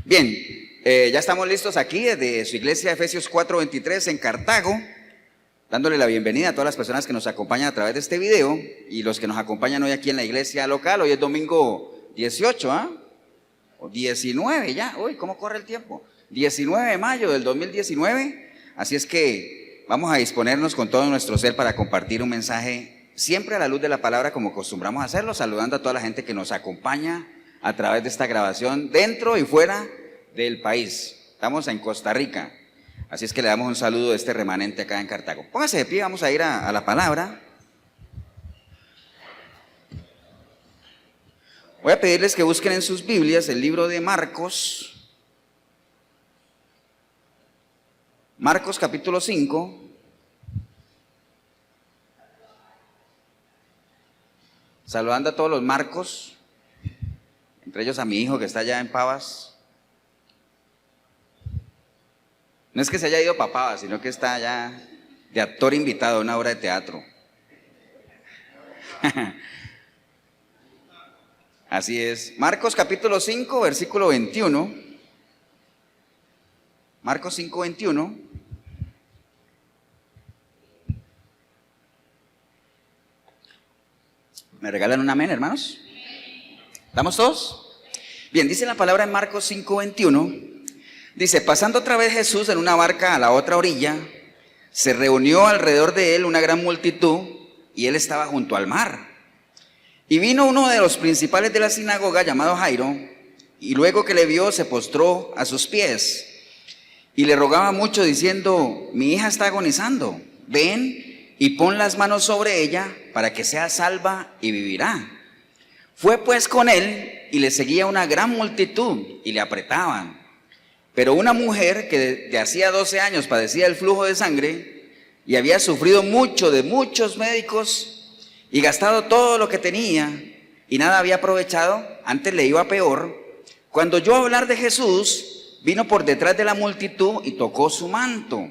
Bien, ya estamos listos aquí desde su iglesia Efesios 4:23 en Cartago, dándole la bienvenida a todas las personas que nos acompañan a través de este video y los que nos acompañan hoy aquí en la iglesia local. Hoy es domingo 18, o 19 ya, uy, ¿cómo corre el tiempo? 19 de mayo del 2019, así es que vamos a disponernos con todo nuestro ser para compartir un mensaje siempre a la luz de la palabra, como acostumbramos a hacerlo, saludando a toda la gente que nos acompaña a través de esta grabación dentro y fuera del país. Estamos en Costa Rica, así es que le damos un saludo de este remanente acá en Cartago. Póngase de pie, vamos a ir a la palabra. Voy a pedirles que busquen en sus Biblias el libro de Marcos, Marcos capítulo 5. Saludando a todos los Marcos, entre ellos a mi hijo que está allá en Pavas. No es que se haya ido para Pavas, sino que está allá de actor invitado a una obra de teatro. Así es. Marcos capítulo 5, versículo 21. Marcos 5, 21. ¿Me regalan un amén, hermanos? ¿Estamos todos? Bien, dice la palabra en Marcos 5, 21. Dice: pasando otra vez Jesús en una barca a la otra orilla, se reunió alrededor de él una gran multitud y él estaba junto al mar. Y vino uno de los principales de la sinagoga llamado Jairo, y luego que le vio se postró a sus pies y le rogaba mucho diciendo: mi hija está agonizando, ven y pon las manos sobre ella para que sea salva y vivirá. Fue pues con él y le seguía una gran multitud y le apretaban. Pero una mujer que de hacía 12 años padecía el flujo de sangre y había sufrido mucho de muchos médicos y gastado todo lo que tenía y nada había aprovechado, antes le iba peor, cuando oyó hablar de Jesús, vino por detrás de la multitud y tocó su manto.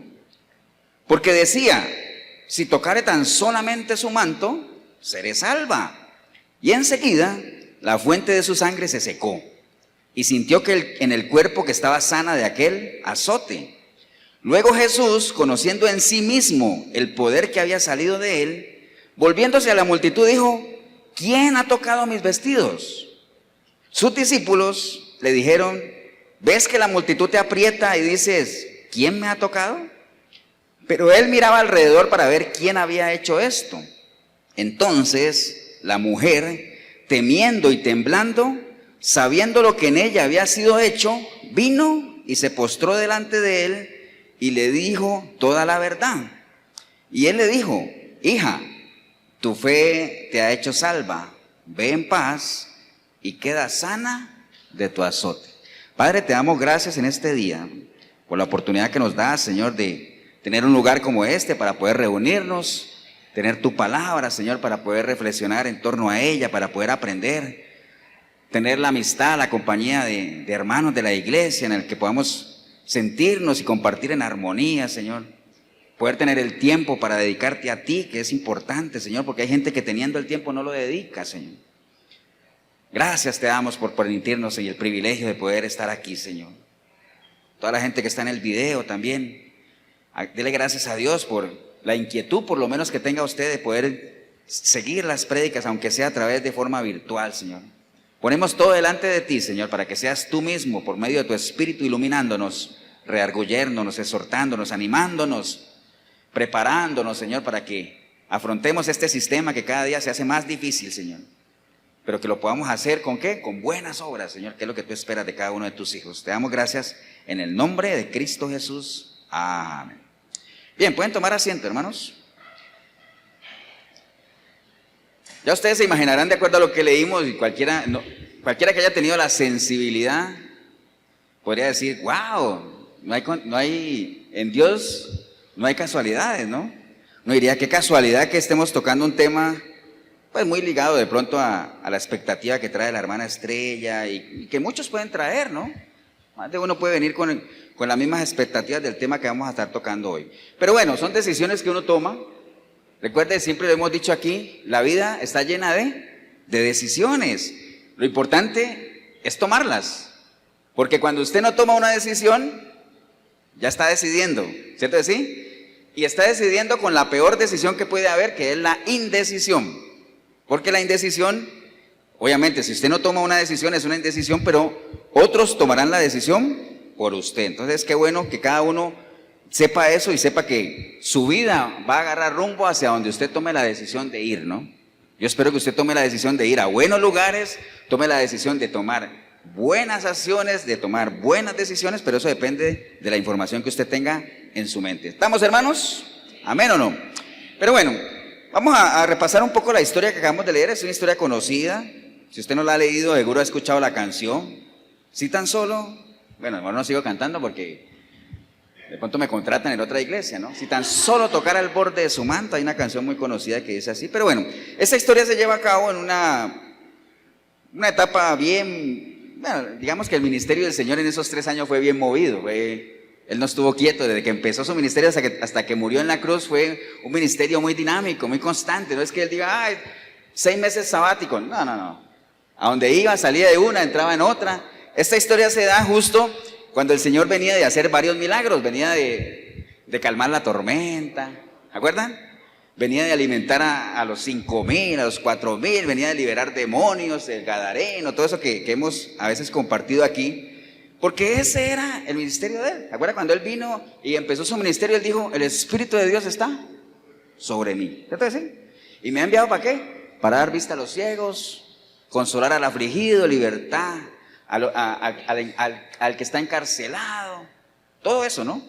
Porque decía: si tocare tan solamente su manto, seré salva. Y enseguida la fuente de su sangre se secó y sintió que en el cuerpo que estaba sana de aquel azote. Luego Jesús, conociendo en sí mismo el poder que había salido de él, volviéndose a la multitud dijo: ¿quién ha tocado mis vestidos? Sus discípulos le dijeron: ¿ves que la multitud te aprieta y dices: ¿quién me ha tocado? Pero él miraba alrededor para ver quién había hecho esto. Entonces la mujer, temiendo y temblando, sabiendo lo que en ella había sido hecho, vino y se postró delante de él y le dijo toda la verdad. Y él le dijo: hija, tu fe te ha hecho salva, ve en paz y queda sana de tu azote. Padre, te damos gracias en este día por la oportunidad que nos das, Señor, de tener un lugar como este para poder reunirnos, tener tu palabra, Señor, para poder reflexionar en torno a ella, para poder aprender, tener la amistad, la compañía de hermanos de la iglesia en el que podamos sentirnos y compartir en armonía, Señor. Poder tener el tiempo para dedicarte a ti, que es importante, Señor, porque hay gente que teniendo el tiempo no lo dedica, Señor. Gracias te damos por permitirnos el privilegio de poder estar aquí, Señor. Toda la gente que está en el video también, dele gracias a Dios por la inquietud, por lo menos que tenga usted, de poder seguir las prédicas, aunque sea a través de forma virtual, Señor. Ponemos todo delante de ti, Señor, para que seas tú mismo, por medio de tu Espíritu, iluminándonos, reargullándonos, exhortándonos, animándonos, preparándonos, Señor, para que afrontemos este sistema que cada día se hace más difícil, Señor. Pero que lo podamos hacer ¿con qué? Con buenas obras, Señor, que es lo que tú esperas de cada uno de tus hijos. Te damos gracias en el nombre de Cristo Jesús. Amén. Bien, pueden tomar asiento, hermanos. Ya ustedes se imaginarán, de acuerdo a lo que leímos, y cualquiera que haya tenido la sensibilidad podría decir: wow, en Dios no hay casualidades, ¿no? Uno diría: qué casualidad que estemos tocando un tema pues muy ligado de pronto a la expectativa que trae la hermana Estrella y que muchos pueden traer, ¿no? Más de uno puede venir con las mismas expectativas del tema que vamos a estar tocando hoy. Pero bueno, son decisiones que uno toma. Recuerde, siempre lo hemos dicho aquí, la vida está llena de decisiones. Lo importante es tomarlas. Porque cuando usted no toma una decisión, ya está decidiendo, ¿cierto que sí? Y está decidiendo con la peor decisión que puede haber, que es la indecisión. Porque la indecisión, obviamente, si usted no toma una decisión, es una indecisión, pero otros tomarán la decisión por usted. Entonces, qué bueno que cada uno sepa eso y sepa que su vida va a agarrar rumbo hacia donde usted tome la decisión de ir, ¿no? Yo espero que usted tome la decisión de ir a buenos lugares, tome la decisión de tomar buenas acciones, de tomar buenas decisiones, pero eso depende de la información que usted tenga en su mente. ¿Estamos, hermanos? ¿Amén o no? Pero bueno, vamos a repasar un poco la historia que acabamos de leer. Es una historia conocida. Si usted no la ha leído, seguro ha escuchado la canción. Si tan solo, bueno, mejor no sigo cantando porque de pronto me contratan en otra iglesia, ¿no? Si tan solo tocara el borde de su manto, hay una canción muy conocida que dice así. Pero bueno, esta historia se lleva a cabo en una etapa bien, bueno, digamos que el ministerio del Señor en esos 3 años fue bien movido. Él no estuvo quieto desde que empezó su ministerio hasta que murió en la cruz. Fue un ministerio muy dinámico, muy constante. No es que él diga, ay, 6 meses sabáticos. No. A donde iba, salía de una, entraba en otra. Esta historia se da justo cuando el Señor venía de hacer varios milagros, venía de calmar la tormenta, ¿acuerdan? Venía de alimentar a los 5,000, a los 4,000, venía de liberar demonios, el gadareno, todo eso que hemos a veces compartido aquí, porque ese era el ministerio de él. ¿Acuerdan cuando él vino y empezó su ministerio? Él dijo, el Espíritu de Dios está sobre mí. ¿Cierto que sí? ¿Y me ha enviado para qué? Para dar vista a los ciegos, consolar al afligido, libertad al que está encarcelado, todo eso, ¿no?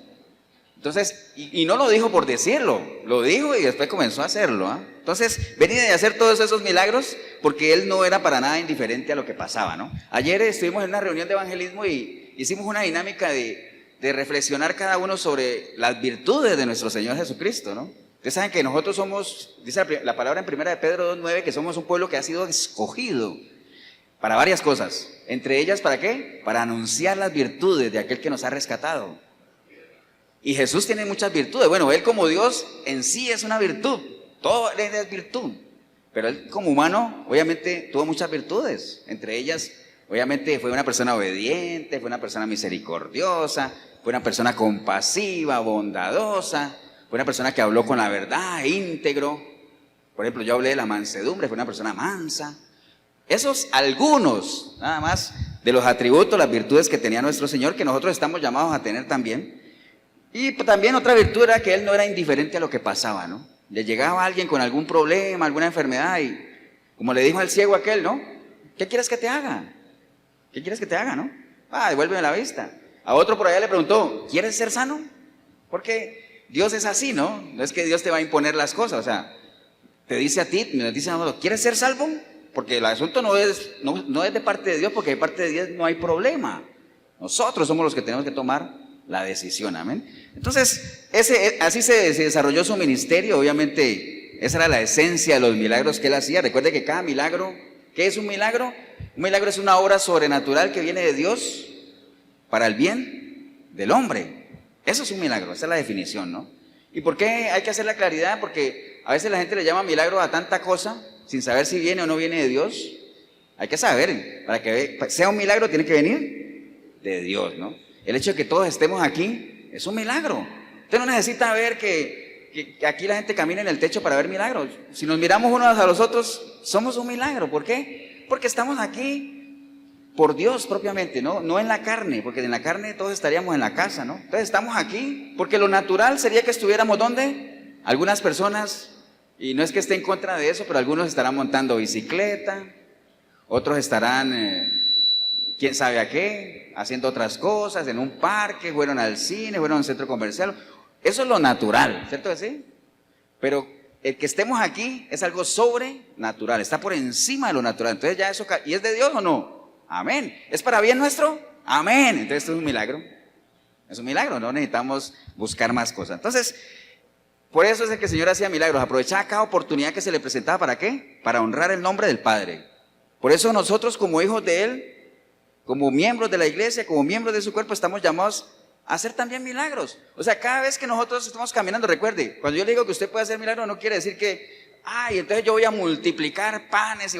Entonces, y no lo dijo por decirlo, lo dijo y después comenzó a hacerlo, ¿eh? Entonces, venía de hacer todos esos milagros porque él no era para nada indiferente a lo que pasaba, ¿no? Ayer estuvimos en una reunión de evangelismo y hicimos una dinámica de reflexionar cada uno sobre las virtudes de nuestro Señor Jesucristo, ¿no? Ustedes saben que nosotros somos, dice la palabra en 1 de Pedro 2:9, que somos un pueblo que ha sido escogido para varias cosas. Entre ellas, ¿para qué? Para anunciar las virtudes de aquel que nos ha rescatado. Y Jesús tiene muchas virtudes. Bueno, Él como Dios en sí es una virtud. Todo Él es virtud. Pero Él como humano, obviamente, tuvo muchas virtudes. Entre ellas, obviamente, fue una persona obediente, fue una persona misericordiosa, fue una persona compasiva, bondadosa, fue una persona que habló con la verdad, íntegro. Por ejemplo, yo hablé de la mansedumbre, fue una persona mansa. Esos algunos, nada más, de los atributos, las virtudes que tenía nuestro Señor, que nosotros estamos llamados a tener también. Y también otra virtud era que Él no era indiferente a lo que pasaba, ¿no? Le llegaba alguien con algún problema, alguna enfermedad y como le dijo al ciego aquel, ¿no? ¿Qué quieres que te haga? ¿Qué quieres que te haga, no? Devuélveme la vista. A otro por allá le preguntó, ¿quieres ser sano? Porque Dios es así, ¿no? No es que Dios te va a imponer las cosas, o sea, te dice a ti, me dice a nosotros, ¿quieres ser salvo? Porque el asunto no es de parte de Dios, porque de parte de Dios no hay problema. Nosotros somos los que tenemos que tomar la decisión, amén. Entonces, así se desarrolló su ministerio. Obviamente, esa era la esencia de los milagros que él hacía. Recuerde que cada milagro, ¿qué es un milagro? Un milagro es una obra sobrenatural que viene de Dios para el bien del hombre. Eso es un milagro, esa es la definición, ¿no? ¿Y por qué hay que hacer la claridad? Porque a veces la gente le llama milagro a tanta cosa sin saber si viene o no viene de Dios. Hay que saber, para que sea un milagro tiene que venir de Dios, ¿no? El hecho de que todos estemos aquí es un milagro. Usted no necesita ver que aquí la gente camina en el techo para ver milagros. Si nos miramos unos a los otros, somos un milagro. ¿Por qué? Porque estamos aquí por Dios propiamente, ¿no? No en la carne, porque en la carne todos estaríamos en la casa, ¿no? Entonces estamos aquí porque lo natural sería que estuviéramos ¿dónde? Algunas personas, y no es que esté en contra de eso, pero algunos estarán montando bicicleta, otros estarán, quién sabe a qué, haciendo otras cosas, en un parque, fueron al cine, fueron a un centro comercial. Eso es lo natural, ¿cierto que sí? Pero el que estemos aquí es algo sobrenatural, está por encima de lo natural. Entonces ya eso, ¿y es de Dios o no? Amén. ¿Es para bien nuestro? Amén. Entonces esto es un milagro. Es un milagro, no necesitamos buscar más cosas. Entonces, por eso es que el Señor hacía milagros, aprovechaba cada oportunidad que se le presentaba. ¿Para qué? Para honrar el nombre del Padre. Por eso nosotros como hijos de Él, como miembros de la iglesia, como miembros de su cuerpo, estamos llamados a hacer también milagros. O sea, cada vez que nosotros estamos caminando, recuerde, cuando yo le digo que usted puede hacer milagros, no quiere decir que, entonces yo voy a multiplicar panes y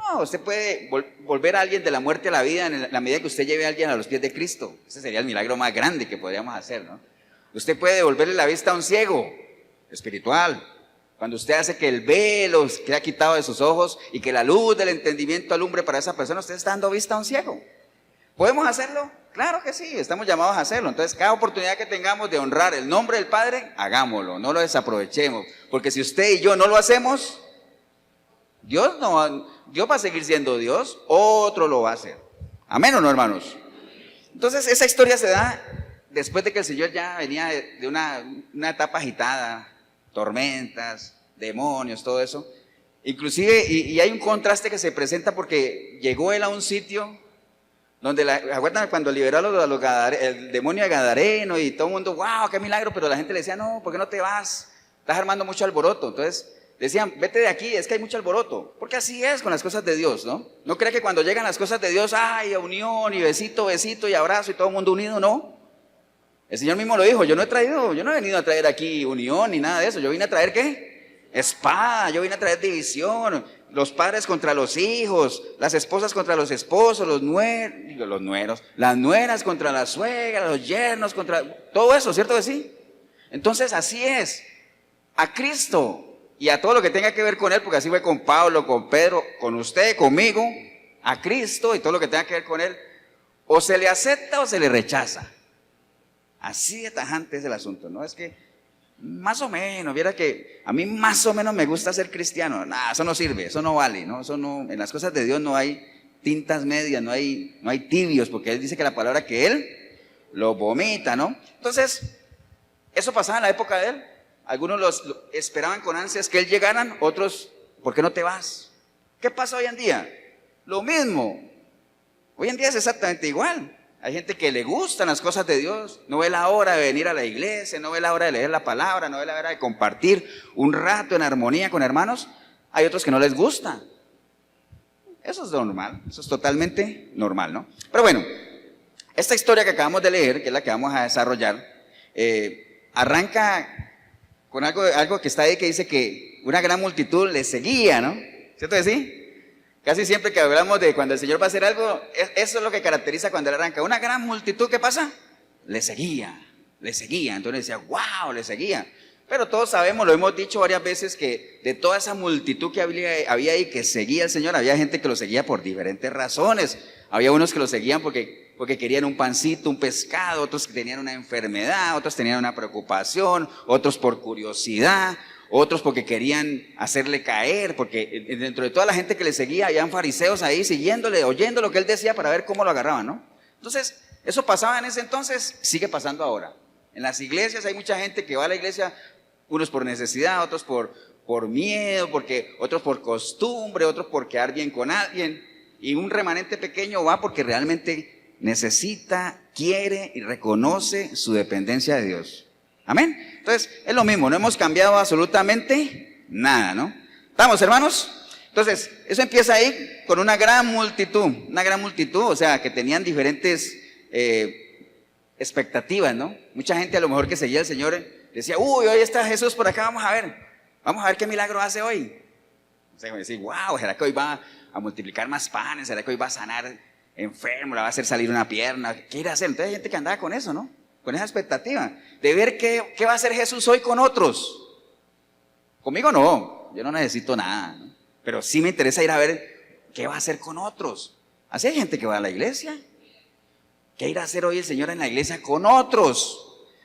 No, usted puede volver a alguien de la muerte a la vida en la medida que usted lleve a alguien a los pies de Cristo. Ese sería el milagro más grande que podríamos hacer, ¿no? Usted puede devolverle la vista a un ciego espiritual. Cuando usted hace que el velo quede quitado de sus ojos y que la luz del entendimiento alumbre para esa persona, usted está dando vista a un ciego. ¿Podemos hacerlo? Claro que sí, estamos llamados a hacerlo. Entonces, cada oportunidad que tengamos de honrar el nombre del Padre, hagámoslo, no lo desaprovechemos. Porque si usted y yo no lo hacemos, Dios va a seguir siendo Dios, otro lo va a hacer. ¿Amén o no, hermanos? Entonces, esa historia se da después de que el Señor ya venía de una etapa agitada, tormentas, demonios, todo eso. Inclusive, y hay un contraste que se presenta porque llegó él a un sitio donde, ¿acuerdan cuando liberó el demonio de Gadareno y todo el mundo, wow, qué milagro? Pero la gente le decía, no, ¿por qué no te vas? Estás armando mucho alboroto. Entonces decían, vete de aquí, es que hay mucho alboroto. Porque así es con las cosas de Dios, ¿no? No crea que cuando llegan las cosas de Dios, ay, unión y besito, besito y abrazo y todo el mundo unido, no. El Señor mismo lo dijo, yo no he venido a traer aquí unión ni nada de eso. Yo vine a traer, ¿qué? Espada, yo vine a traer división. Los padres contra los hijos, las esposas contra los esposos, los nueros, las nueras contra las suegras, los yernos contra... Todo eso, ¿cierto que sí? Entonces así es, a Cristo y a todo lo que tenga que ver con Él, porque así fue con Pablo, con Pedro, con usted, conmigo, a Cristo y todo lo que tenga que ver con Él, o se le acepta o se le rechaza. Así de tajante es el asunto, ¿no? Es que más o menos, viera que a mí más o menos me gusta ser cristiano. Nah, eso no sirve, eso no vale, ¿no? Eso no, en las cosas de Dios no hay tintas medias, no hay tibios, porque Él dice que la palabra que Él lo vomita, ¿no? Entonces, eso pasaba en la época de Él. Algunos esperaban con ansias que Él llegara, otros, ¿por qué no te vas? ¿Qué pasa hoy en día? Lo mismo. Hoy en día es exactamente igual. Hay gente que le gustan las cosas de Dios, no ve la hora de venir a la iglesia, no ve la hora de leer la palabra, no ve la hora de compartir un rato en armonía con hermanos. Hay otros que no les gusta. Eso es normal, eso es totalmente normal, ¿no? Pero bueno, esta historia que acabamos de leer, que es la que vamos a desarrollar, arranca con algo que está ahí que dice que una gran multitud le seguía, ¿no? ¿Cierto que sí? Casi siempre que hablamos de cuando el Señor va a hacer algo, eso es lo que caracteriza cuando Él arranca. Una gran multitud, ¿qué pasa? Le seguía. Entonces decía, wow, le seguía. Pero todos sabemos, lo hemos dicho varias veces, que de toda esa multitud que había ahí que seguía al Señor, había gente que lo seguía por diferentes razones. Había unos que lo seguían porque querían un pancito, un pescado, otros que tenían una enfermedad, otros tenían una preocupación, otros por curiosidad, otros porque querían hacerle caer, porque dentro de toda la gente que le seguía, habían fariseos ahí siguiéndole, oyendo lo que él decía para ver cómo lo agarraban, ¿no? Entonces, eso pasaba en ese entonces, sigue pasando ahora. En las iglesias hay mucha gente que va a la iglesia, unos por necesidad, otros por miedo, otros por costumbre, otros por quedar bien con alguien, y un remanente pequeño va porque realmente necesita, quiere y reconoce su dependencia de Dios. Amén. Entonces, es lo mismo, no hemos cambiado absolutamente nada, ¿no? ¿Estamos, hermanos? Entonces, eso empieza ahí con una gran multitud, o sea, que tenían diferentes expectativas, ¿no? Mucha gente a lo mejor que seguía al Señor decía, uy, hoy está Jesús por acá, vamos a ver qué milagro hace hoy. O sea, decir, wow, ¿será que hoy va a multiplicar más panes? ¿Será que hoy va a sanar enfermo? ¿Le va a hacer salir una pierna? ¿Qué irá a hacer? Entonces hay gente que andaba con eso, ¿no? Con esa expectativa de ver qué va a hacer Jesús hoy con otros. Conmigo no, yo no necesito nada, ¿no? Pero sí me interesa ir a ver qué va a hacer con otros. Así hay gente que va a la iglesia. ¿Qué irá a hacer hoy el Señor en la iglesia con otros?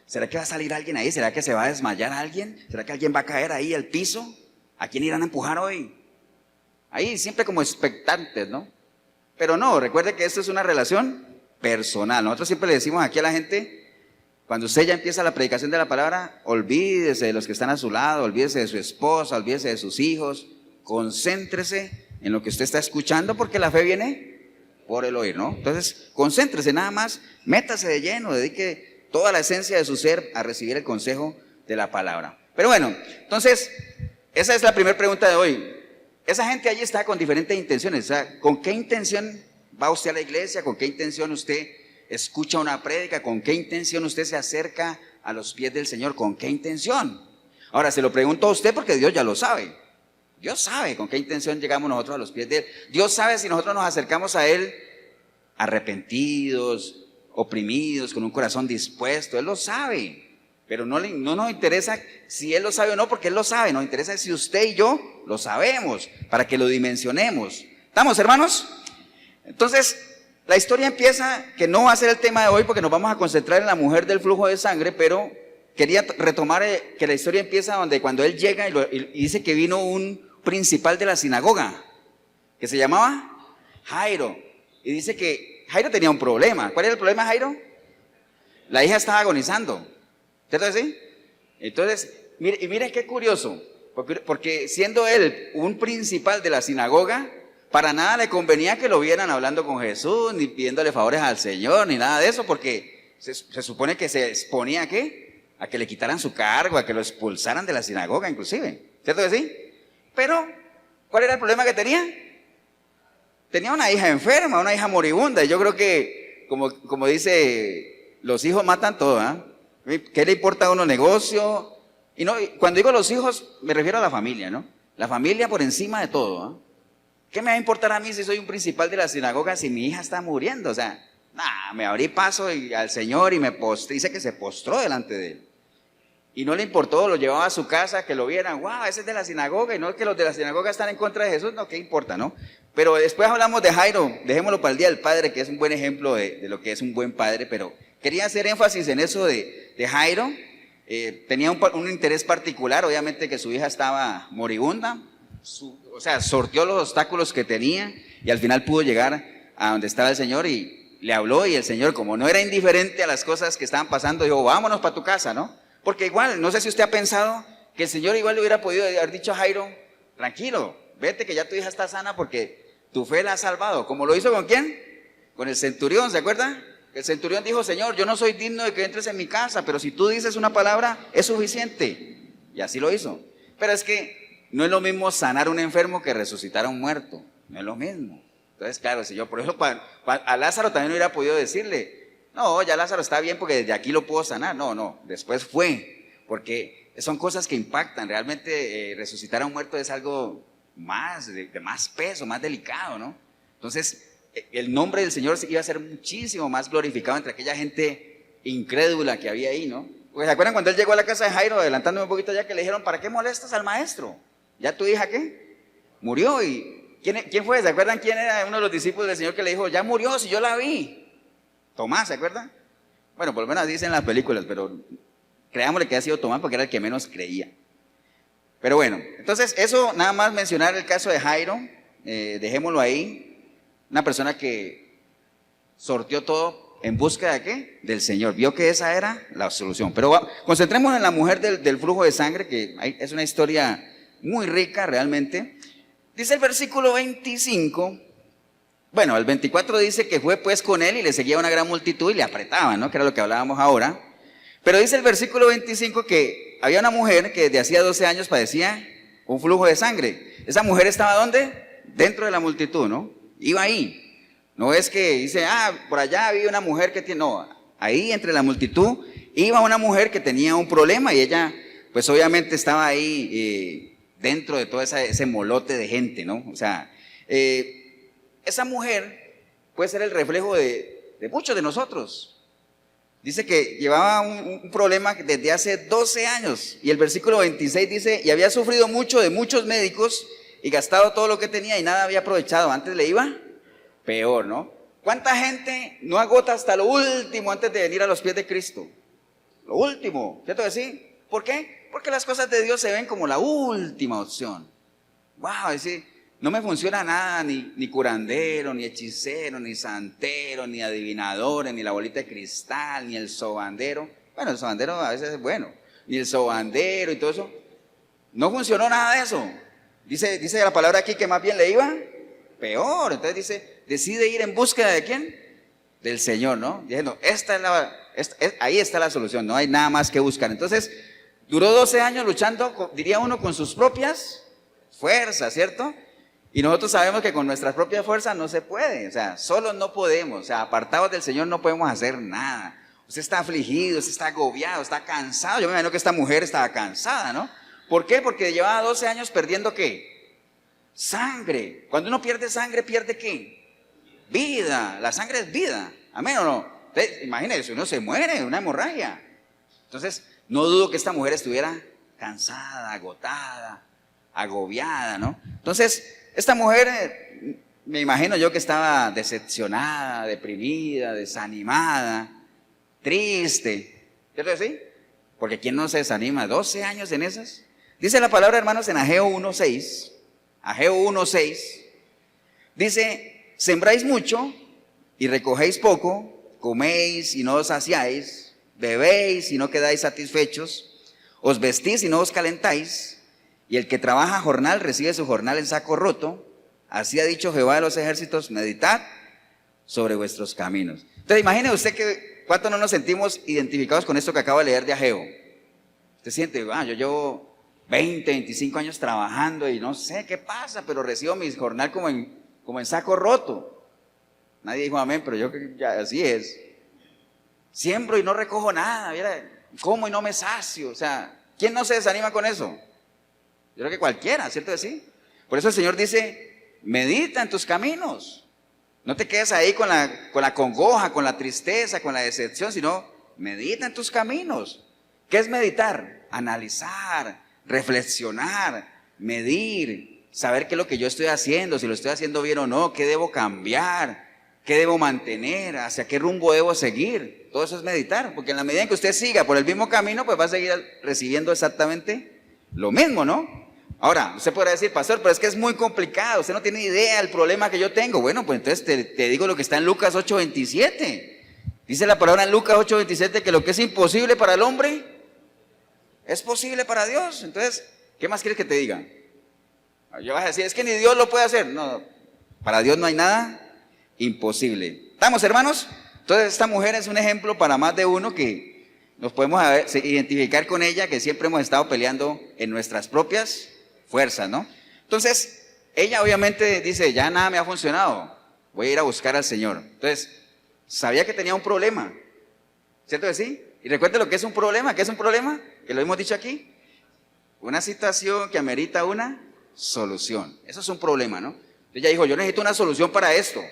¿Será que va a salir alguien ahí? ¿Será que se va a desmayar alguien? ¿Será que alguien va a caer ahí al piso? ¿A quién irán a empujar hoy? Ahí siempre como expectantes, ¿no? Pero no, recuerde que esto es una relación personal. Nosotros siempre le decimos aquí a la gente, cuando usted ya empieza la predicación de la palabra, olvídese de los que están a su lado, olvídese de su esposa, olvídese de sus hijos, concéntrese en lo que usted está escuchando, porque la fe viene por el oír, ¿no? Entonces, concéntrese nada más, métase de lleno, dedique toda la esencia de su ser a recibir el consejo de la palabra. Pero bueno, entonces, esa es la primera pregunta de hoy. Esa gente allí está con diferentes intenciones, o sea, ¿con qué intención va usted a la iglesia? ¿Con qué intención usted escucha una prédica? ¿Con qué intención usted se acerca a los pies del Señor? ¿Con qué intención? Ahora, se lo pregunto a usted porque Dios ya lo sabe. Dios sabe con qué intención llegamos nosotros a los pies de Él. Dios sabe si nosotros nos acercamos a Él arrepentidos, oprimidos, con un corazón dispuesto. Él lo sabe. Pero no nos interesa si Él lo sabe o no, porque Él lo sabe. Nos interesa si usted y yo lo sabemos, para que lo dimensionemos. ¿Estamos, hermanos? Entonces, la historia empieza, que no va a ser el tema de hoy, porque nos vamos a concentrar en la mujer del flujo de sangre, pero quería retomar que la historia empieza donde cuando él llega y dice que vino un principal de la sinagoga, que se llamaba Jairo. Y dice que Jairo tenía un problema. ¿Cuál era el problema, Jairo? La hija estaba agonizando. ¿Cierto que sí? Entonces, mire qué curioso, porque siendo él un principal de la sinagoga, para nada le convenía que lo vieran hablando con Jesús, ni pidiéndole favores al Señor, ni nada de eso, porque se supone que se exponía ¿a qué? A que le quitaran su cargo, a que lo expulsaran de la sinagoga inclusive. ¿Cierto que sí? Pero, ¿cuál era el problema que tenía? Tenía una hija enferma, una hija moribunda, y yo creo que, como dice, los hijos matan todo, ¿ah? ¿Qué le importa a uno negocio? Y no, cuando digo los hijos, me refiero a la familia, ¿no? La familia por encima de todo, ¿ah? ¿Qué me va a importar a mí si soy un principal de la sinagoga si mi hija está muriendo? O sea, me abrí paso al Señor y me postré, dice que se postró delante de él. Y no le importó, lo llevaba a su casa, que lo vieran, wow, ese es de la sinagoga, y no es que los de la sinagoga están en contra de Jesús, no, ¿qué importa, no? Pero después hablamos de Jairo, dejémoslo para el Día del Padre, que es un buen ejemplo de lo que es un buen padre, pero quería hacer énfasis en eso de Jairo. Tenía un interés particular, obviamente que su hija estaba moribunda, o sea, sorteó los obstáculos que tenía y al final pudo llegar a donde estaba el Señor y le habló, y el Señor, como no era indiferente a las cosas que estaban pasando, dijo, vámonos para tu casa, ¿no? Porque igual, no sé si usted ha pensado que el Señor igual le hubiera podido haber dicho a Jairo, tranquilo, vete que ya tu hija está sana porque tu fe la ha salvado. Como lo hizo ¿con quién? Con el centurión, ¿se acuerda? El centurión dijo, Señor, yo no soy digno de que entres en mi casa, pero si tú dices una palabra, es suficiente. Y así lo hizo. Pero es que no es lo mismo sanar a un enfermo que resucitar a un muerto. No es lo mismo. Entonces, claro, si yo, por eso, a Lázaro también hubiera podido decirle, no, ya Lázaro está bien porque desde aquí lo puedo sanar. No, después fue, porque son cosas que impactan. Realmente resucitar a un muerto es algo más, de más peso, más delicado, ¿no? Entonces, el nombre del Señor iba a ser muchísimo más glorificado entre aquella gente incrédula que había ahí, ¿no? Pues, ¿se acuerdan cuando él llegó a la casa de Jairo, adelantándome un poquito ya, que le dijeron, ¿para qué molestas al maestro? ¿Ya tu hija qué? Murió. ¿Y quién fue? ¿Se acuerdan quién era uno de los discípulos del Señor que le dijo, ya murió, si yo la vi? Tomás, ¿se acuerdan? Bueno, por lo menos dicen las películas, pero creámosle que ha sido Tomás porque era el que menos creía. Pero bueno, entonces eso, nada más mencionar el caso de Jairo, dejémoslo ahí. Una persona que sorteó todo en busca de ¿qué? Del Señor. Vio que esa era la solución. Pero concentremos en la mujer del flujo de sangre, que es una historia muy rica realmente. Dice el versículo 25, bueno, el 24 dice que fue pues con él y le seguía una gran multitud y le apretaban, ¿no? Que era lo que hablábamos ahora. Pero dice el versículo 25 que había una mujer que desde hacía 12 años padecía un flujo de sangre. Esa mujer estaba ¿dónde? Dentro de la multitud, ¿no? Iba ahí. No es que dice, por allá había una mujer que tiene, no, ahí entre la multitud iba una mujer que tenía un problema y ella, pues obviamente estaba ahí dentro de todo ese molote de gente, ¿no? O sea, esa mujer puede ser el reflejo de muchos de nosotros. Dice que llevaba un problema desde hace 12 años y el versículo 26 dice, y había sufrido mucho de muchos médicos y gastado todo lo que tenía y nada había aprovechado. Antes le iba peor, ¿no? ¿Cuánta gente no agota hasta lo último antes de venir a los pies de Cristo? Lo último, ¿cierto que sí? ¿Por qué? Porque las cosas de Dios se ven como la última opción. Wow, es decir, no me funciona nada, ni curandero, ni hechicero, ni santero, ni adivinador, ni la bolita de cristal, ni el sobandero. Bueno, el sobandero a veces es bueno, ni el sobandero y todo eso. No funcionó nada de eso. Dice la palabra aquí que más bien le iba peor. Entonces dice, decide ir en búsqueda de ¿quién? Del Señor, ¿no? Diciendo, ahí está la solución, no hay nada más que buscar. Entonces, duró 12 años luchando, diría uno, con sus propias fuerzas, ¿cierto? Y nosotros sabemos que con nuestras propias fuerzas no se puede, o sea, solos no podemos, o sea, apartados del Señor no podemos hacer nada. Usted está afligido, usted está agobiado, está cansado. Yo me imagino que esta mujer estaba cansada, ¿no? ¿Por qué? Porque llevaba 12 años perdiendo ¿qué? Sangre. Cuando uno pierde sangre, ¿pierde qué? Vida. La sangre es vida. ¿Amén o no? Entonces, imagínense, uno se muere, una hemorragia. Entonces, no dudo que esta mujer estuviera cansada, agotada, agobiada, ¿no? Entonces, esta mujer, me imagino yo que estaba decepcionada, deprimida, desanimada, triste. ¿Cierto que sí? Porque ¿quién no se desanima? 12 años en esas. Dice la palabra, hermanos, en Ageo 1:6. Ageo 1:6. Dice, sembráis mucho y recogéis poco, coméis y no os saciáis, bebéis y no quedáis satisfechos, os vestís y no os calentáis, y el que trabaja jornal recibe su jornal en saco roto. Así ha dicho Jehová de los ejércitos, meditad sobre vuestros caminos. Entonces imagine usted que cuánto no nos sentimos identificados con esto que acabo de leer de Ageo. Usted siente, yo llevo 20, 25 años trabajando y no sé qué pasa, pero recibo mi jornal como en saco roto. Nadie dijo amén, pero yo creo que ya así es. Siembro y no recojo nada, mira, como y no me sacio. O sea, ¿quién no se desanima con eso? Yo creo que cualquiera, ¿cierto que sí? Por eso el Señor dice, medita en tus caminos. No te quedes ahí con la congoja, con la tristeza, con la decepción, sino medita en tus caminos. ¿Qué es meditar? Analizar, reflexionar, medir, saber qué es lo que yo estoy haciendo, si lo estoy haciendo bien o no, qué debo cambiar, qué debo mantener, hacia qué rumbo debo seguir. Todo eso es meditar, porque en la medida en que usted siga por el mismo camino, pues va a seguir recibiendo exactamente lo mismo, ¿no? Ahora, usted podrá decir, pastor, pero es que es muy complicado, usted no tiene idea del problema que yo tengo. Bueno, pues entonces te digo lo que está en Lucas 8:27. Dice la palabra en Lucas 8:27 que lo que es imposible para el hombre es posible para Dios. Entonces, ¿qué más quieres que te diga? Yo vas a decir, es que ni Dios lo puede hacer. No, para Dios no hay nada imposible. ¿Estamos, hermanos? Entonces, esta mujer es un ejemplo para más de uno que nos podemos identificar con ella, que siempre hemos estado peleando en nuestras propias fuerzas, ¿no? Entonces, ella obviamente dice, ya nada me ha funcionado, voy a ir a buscar al Señor. Entonces, sabía que tenía un problema, ¿cierto que sí? Y recuerda lo que es un problema. ¿Qué es un problema? Que lo hemos dicho aquí. Una situación que amerita una solución. Eso es un problema, ¿no? Entonces ella dijo, yo necesito una solución para esto.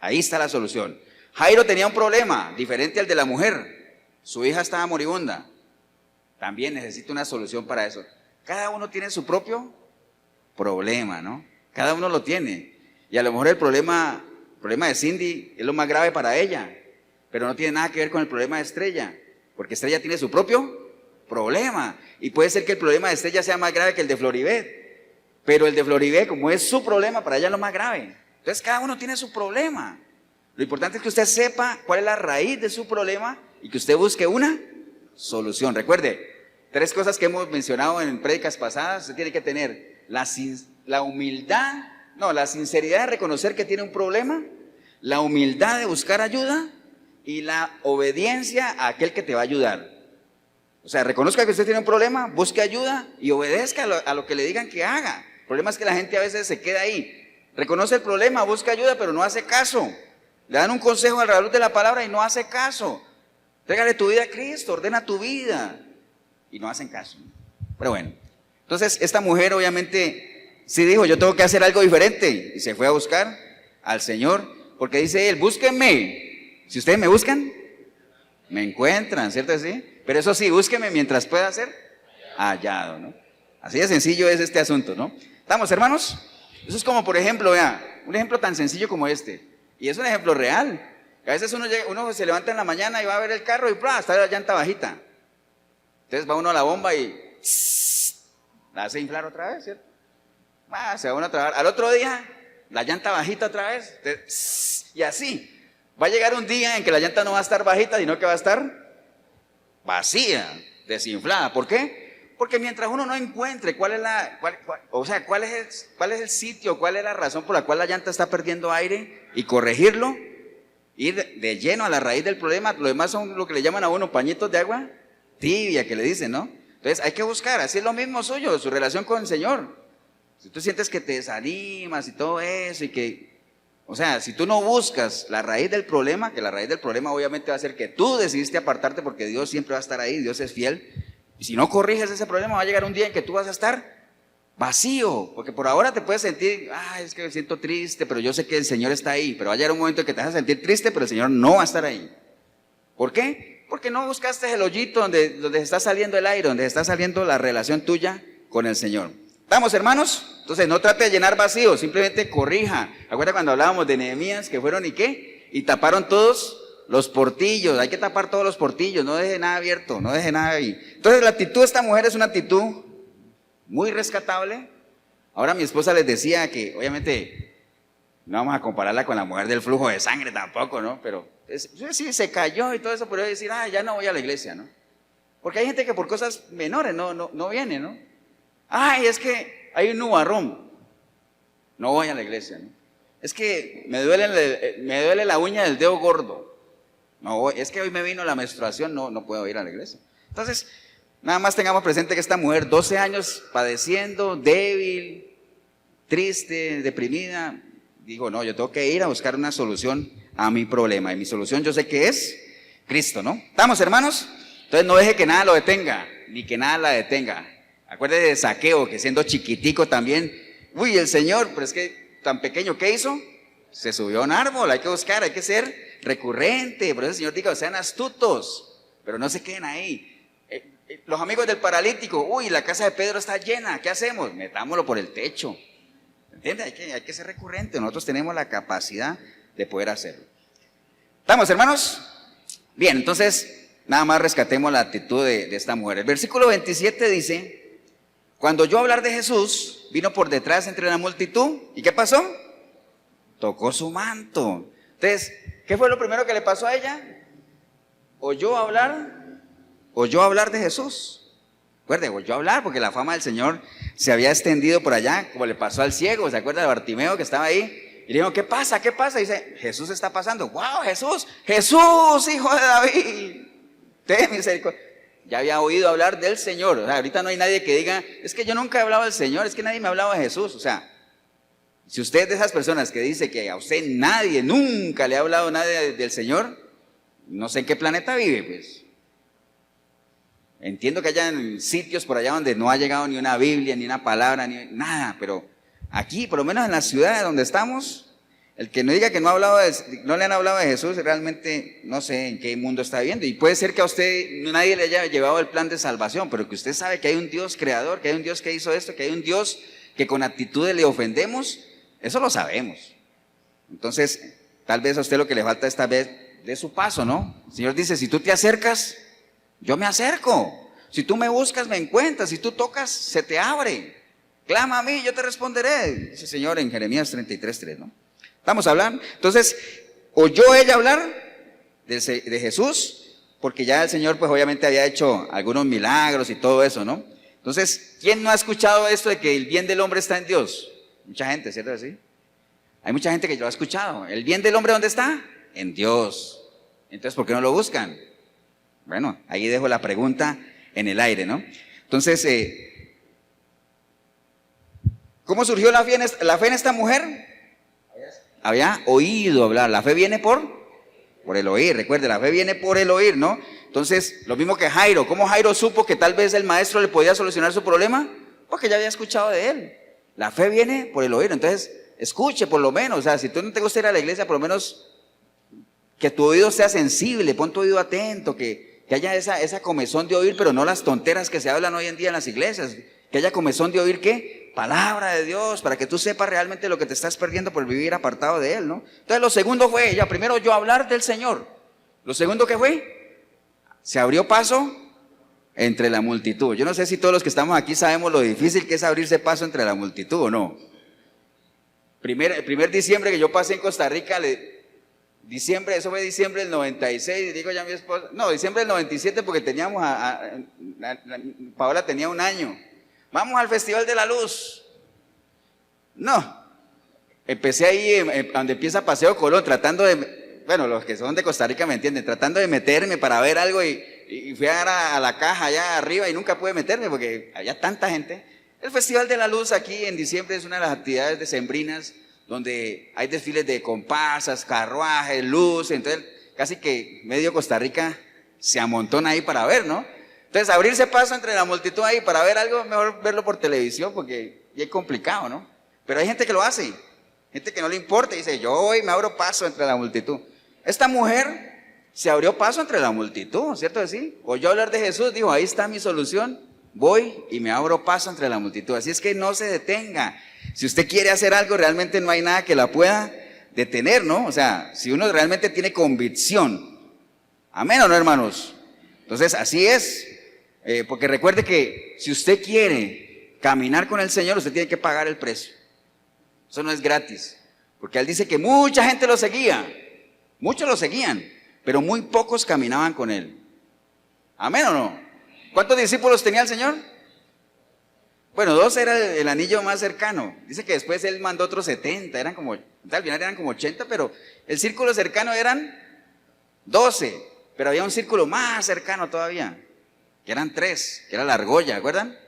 Ahí está la solución. Jairo tenía un problema diferente al de la mujer. Su hija estaba moribunda. También necesita una solución para eso. Cada uno tiene su propio problema, ¿no? Cada uno lo tiene. Y a lo mejor el problema de Cindy es lo más grave para ella, pero no tiene nada que ver con el problema de Estrella, porque Estrella tiene su propio problema. Y puede ser que el problema de Estrella sea más grave que el de Floribet, pero el de Floribet, como es su problema, para ella es lo más grave. Entonces cada uno tiene su problema. Lo importante es que usted sepa cuál es la raíz de su problema y que usted busque una solución. Recuerde, 3 cosas que hemos mencionado en prédicas pasadas. Usted tiene que tener la humildad, la sinceridad de reconocer que tiene un problema, la humildad de buscar ayuda y la obediencia a aquel que te va a ayudar. O sea, reconozca que usted tiene un problema, busque ayuda y obedezca a lo que le digan que haga. El problema es que la gente a veces se queda ahí. Reconoce el problema, busca ayuda, pero no hace caso. Le dan un consejo a la luz de la palabra y no hace caso. Entrégale tu vida a Cristo, ordena tu vida. Y no hacen caso. Pero bueno, entonces esta mujer obviamente sí dijo, yo tengo que hacer algo diferente. Y se fue a buscar al Señor, porque dice él, búsquenme. Si ustedes me buscan, me encuentran, ¿cierto? ¿Sí? Pero eso sí, búsquenme mientras pueda ser hallado, ¿no? Así de sencillo es este asunto, ¿no? ¿Estamos, hermanos? Eso es como, por ejemplo, vea, un ejemplo tan sencillo como este. Y es un ejemplo real. A veces uno se levanta en la mañana y va a ver el carro y ¡plá! Está la llanta bajita. Entonces va uno a la bomba y la hace inflar otra vez, ¿cierto? Se va uno a trabajar. Al otro día, la llanta bajita otra vez. Entonces, y así. Va a llegar un día en que la llanta no va a estar bajita, sino que va a estar vacía, desinflada. ¿Por qué? Porque mientras uno no encuentre cuál es el sitio, cuál es la razón por la cual la llanta está perdiendo aire y corregirlo, ir de lleno a la raíz del problema, lo demás son lo que le llaman a uno pañitos de agua tibia, que le dicen, ¿no? Entonces hay que buscar, así es lo mismo suyo, su relación con el Señor. Si tú sientes que te desanimas y todo eso si tú no buscas la raíz del problema, que la raíz del problema obviamente va a ser que tú decidiste apartarte, porque Dios siempre va a estar ahí, Dios es fiel. Y si no corriges ese problema, va a llegar un día en que tú vas a estar vacío, porque por ahora te puedes sentir, es que me siento triste, pero yo sé que el Señor está ahí, pero va a llegar un momento en que te vas a sentir triste, pero el Señor no va a estar ahí. ¿Por qué? Porque no buscaste el hoyito donde está saliendo el aire, donde está saliendo la relación tuya con el Señor. ¿Estamos, hermanos? Entonces no trate de llenar vacíos, simplemente corrija. ¿Acuerda cuando hablábamos de Nehemías que fueron y qué? Y taparon todos los portillos. Hay que tapar todos los portillos, no deje nada abierto, no deje nada ahí. Entonces la actitud de esta mujer es una actitud muy rescatable. Ahora mi esposa les decía que obviamente no vamos a compararla con la mujer del flujo de sangre tampoco, ¿no? Pero sí, se cayó y todo eso, pero decir, ya no voy a la iglesia, ¿no? Porque hay gente que por cosas menores no viene, ¿no? Es que hay un nubarrón, no voy a la iglesia, ¿no? Es que me duele la uña del dedo gordo, no voy. Es que hoy me vino la menstruación, no puedo ir a la iglesia. Entonces, nada más tengamos presente que esta mujer, 12 años padeciendo, débil, triste, deprimida, digo, no, yo tengo que ir a buscar una solución a mi problema. Y mi solución yo sé que es Cristo, ¿no? ¿Estamos, hermanos? Entonces no deje que nada lo detenga, ni que nada la detenga. Acuérdese de Zaqueo, que siendo chiquitico también, el Señor, pero es que tan pequeño, ¿qué hizo? Se subió a un árbol. Hay que buscar, hay que ser recurrente. Por eso el Señor diga, sean astutos, pero no se queden ahí. Los amigos del paralítico, la casa de Pedro está llena, ¿qué hacemos? Metámoslo por el techo. ¿Entiendes? Hay que ser recurrente. Nosotros tenemos la capacidad de poder hacerlo. ¿Estamos, hermanos? Bien, entonces, nada más rescatemos la actitud de esta mujer. El versículo 27 dice, cuando oyó hablar de Jesús, vino por detrás entre la multitud. ¿Y qué pasó? Tocó su manto. Entonces, ¿qué fue lo primero que le pasó a ella? Oyó hablar de Jesús. Recuerde, oyó hablar porque la fama del Señor se había extendido por allá, como le pasó al ciego. ¿Se acuerda de Bartimeo que estaba ahí? Y le dijo, ¿qué pasa? ¿Qué pasa? Y dice, Jesús está pasando. ¡Wow, Jesús! ¡Jesús, hijo de David! Ten misericordia. Ya había oído hablar del Señor. O sea, ahorita no hay nadie que diga, es que yo nunca he hablado del Señor, es que nadie me ha hablado de Jesús. O sea, si usted es de esas personas que dice que a usted nadie, nunca le ha hablado nadie del Señor, no sé en qué planeta vive, pues. Entiendo que hayan sitios por allá donde no ha llegado ni una Biblia, ni una palabra, ni nada, pero aquí, por lo menos en la ciudad donde estamos, el que no diga que no le han hablado de Jesús, realmente no sé en qué mundo está viviendo. Y puede ser que a usted nadie le haya llevado el plan de salvación, pero que usted sabe que hay un Dios creador, que hay un Dios que hizo esto, que hay un Dios que con actitudes le ofendemos, eso lo sabemos. Entonces, tal vez a usted lo que le falta esta vez de su paso, ¿no? El Señor dice, si tú te acercas, yo me acerco. Si tú me buscas, me encuentras. Si tú tocas, se te abre. Clama a mí, yo te responderé, dice el Señor en Jeremías 33:3, ¿no? ¿Estamos hablando? Entonces, oyó ella hablar de Jesús, porque ya el Señor pues obviamente había hecho algunos milagros y todo eso, ¿no? Entonces, ¿quién no ha escuchado esto de que el bien del hombre está en Dios? Mucha gente, ¿cierto así? Hay mucha gente que lo ha escuchado. ¿El bien del hombre dónde está? En Dios. Entonces, ¿por qué no lo buscan? Bueno, ahí dejo la pregunta en el aire, ¿no? Entonces, ¿cómo surgió la fe en esta mujer? Había oído hablar. La fe viene por el oír. Recuerde, la fe viene por el oír, ¿no? Entonces, lo mismo que Jairo. ¿Cómo Jairo supo que tal vez el maestro le podía solucionar su problema? Porque ya había escuchado de él. La fe viene por el oír. Entonces, escuche por lo menos. O sea, si tú no te gusta ir a la iglesia, por lo menos que tu oído sea sensible, pon tu oído atento, que haya esa comezón de oír, pero no las tonteras que se hablan hoy en día en las iglesias. Que haya comezón de oír, ¿qué? Palabra de Dios, para que tú sepas realmente lo que te estás perdiendo por vivir apartado de Él, ¿no? Entonces lo segundo fue ella, primero oyó hablar del Señor. Lo segundo, ¿qué fue? Se abrió paso entre la multitud. Yo no sé si todos los que estamos aquí sabemos lo difícil que es abrirse paso entre la multitud o no. El primer diciembre que yo pasé en Costa Rica, eso fue diciembre del 96, digo ya a mi esposa, no, diciembre del 97 porque teníamos Paola tenía un año. Vamos al Festival de la Luz. No, empecé ahí donde empieza Paseo Colón, tratando de, bueno, los que son de Costa Rica me entienden, tratando de meterme para ver algo y fui a la caja allá arriba y nunca pude meterme porque había tanta gente. El Festival de la Luz aquí en diciembre es una de las actividades decembrinas donde hay desfiles de comparsas, carruajes, luces, entonces casi que medio Costa Rica se amontona ahí para ver, ¿no? Entonces abrirse paso entre la multitud ahí para ver algo, mejor verlo por televisión porque bien complicado, ¿no? Pero hay gente que lo hace, gente que no le importa y dice, yo voy y me abro paso entre la multitud. Esta mujer se abrió paso entre la multitud, ¿cierto que sí? Oyó hablar de Jesús, dijo, ahí está mi solución, voy y me abro paso entre la multitud. Así es que no se detenga. Si usted quiere hacer algo, realmente no hay nada que la pueda detener, ¿no? O sea, si uno realmente tiene convicción. Amén, ¿o no, hermanos? Entonces, así es. Porque recuerde que si usted quiere caminar con el Señor, usted tiene que pagar el precio. Eso no es gratis. Porque Él dice que mucha gente lo seguía. Muchos lo seguían, pero muy pocos caminaban con Él. ¿Amén o no? ¿Cuántos discípulos tenía el Señor? Bueno, 2 era el anillo más cercano. Dice que después Él mandó otros 70, al final eran como 80, pero el círculo cercano eran 12, pero había un círculo más cercano todavía, que eran 3, que era la argolla, ¿acuerdan?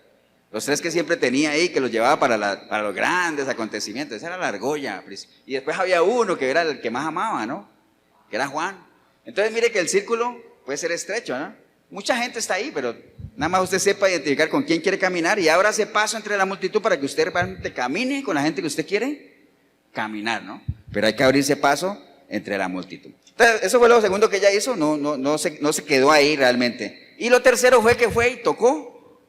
Los 3 que siempre tenía ahí, que los llevaba para los grandes acontecimientos, esa era la argolla. Y después había uno que era el que más amaba, ¿no? Que era Juan. Entonces mire que el círculo puede ser estrecho, ¿no? Mucha gente está ahí, pero nada más usted sepa identificar con quién quiere caminar y ábrase paso entre la multitud para que usted realmente camine con la gente que usted quiere caminar, ¿no? Pero hay que abrirse paso entre la multitud. Entonces, eso fue lo segundo que ella hizo, no se quedó ahí realmente. Y lo tercero fue que fue y tocó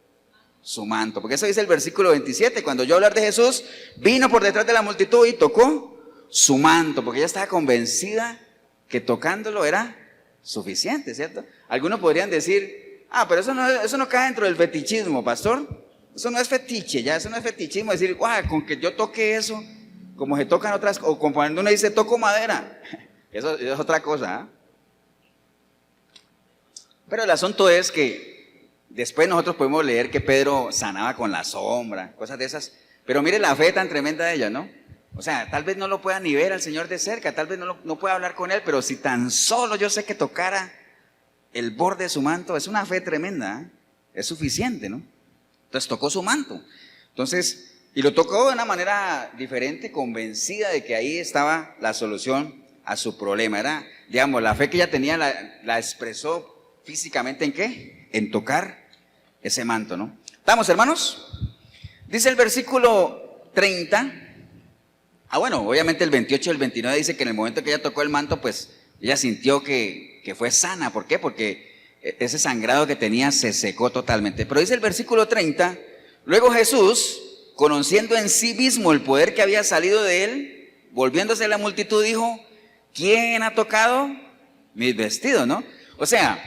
su manto, porque eso dice el versículo 27, cuando yo hablar de Jesús, vino por detrás de la multitud y tocó su manto, porque ella estaba convencida que tocándolo era suficiente, ¿cierto? Algunos podrían decir, pero eso no cae dentro del fetichismo, pastor. Eso no es fetiche, ya, eso no es fetichismo, decir, con que yo toque eso, como se tocan otras, o como cuando uno dice, toco madera, eso es otra cosa, ¿eh? Pero el asunto es que después nosotros podemos leer que Pedro sanaba con la sombra, cosas de esas, pero mire la fe tan tremenda de ella, ¿no? O sea, tal vez no lo pueda ni ver al Señor de cerca, tal vez no pueda hablar con Él, pero si tan solo yo sé que tocara el borde de su manto, es una fe tremenda, ¿eh? Es suficiente, ¿no? Entonces tocó su manto. Entonces, y lo tocó de una manera diferente, convencida de que ahí estaba la solución a su problema. Era, digamos, la fe que ella tenía la expresó físicamente ¿en qué? En tocar ese manto, ¿no? ¿Estamos, hermanos? Dice el versículo 30. Bueno, obviamente el 28 y el 29 dice que en el momento que ella tocó el manto, pues ella sintió que fue sana. ¿Por qué? Porque ese sangrado que tenía se secó totalmente. Pero dice el versículo 30, luego Jesús, conociendo en sí mismo el poder que había salido de él, volviéndose a la multitud, dijo, ¿quién ha tocado mis vestidos? ¿No? O sea,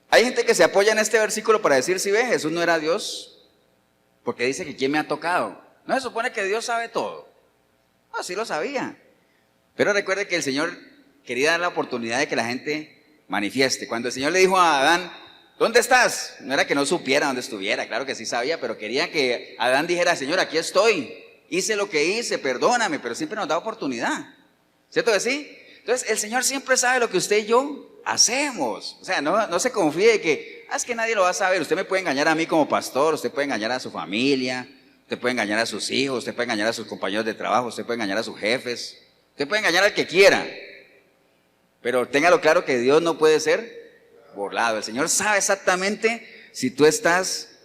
hay gente que se apoya en este versículo para decir, si ve, Jesús no era Dios, porque dice que ¿quién me ha tocado? No se supone que Dios sabe todo. Sí lo sabía. Pero recuerde que el Señor quería dar la oportunidad de que la gente manifieste. Cuando el Señor le dijo a Adán, ¿dónde estás? No era que no supiera dónde estuviera, claro que sí sabía, pero quería que Adán dijera, Señor, aquí estoy, hice lo que hice, perdóname, pero siempre nos da oportunidad. ¿Cierto que sí? Entonces, el Señor siempre sabe lo que usted y yo hacemos. O sea, no se confíe de que, es que nadie lo va a saber. Usted me puede engañar a mí como pastor, usted puede engañar a su familia, usted puede engañar a sus hijos, usted puede engañar a sus compañeros de trabajo, usted puede engañar a sus jefes, usted puede engañar al que quiera, pero téngalo claro que Dios no puede ser burlado. El Señor sabe exactamente si tú estás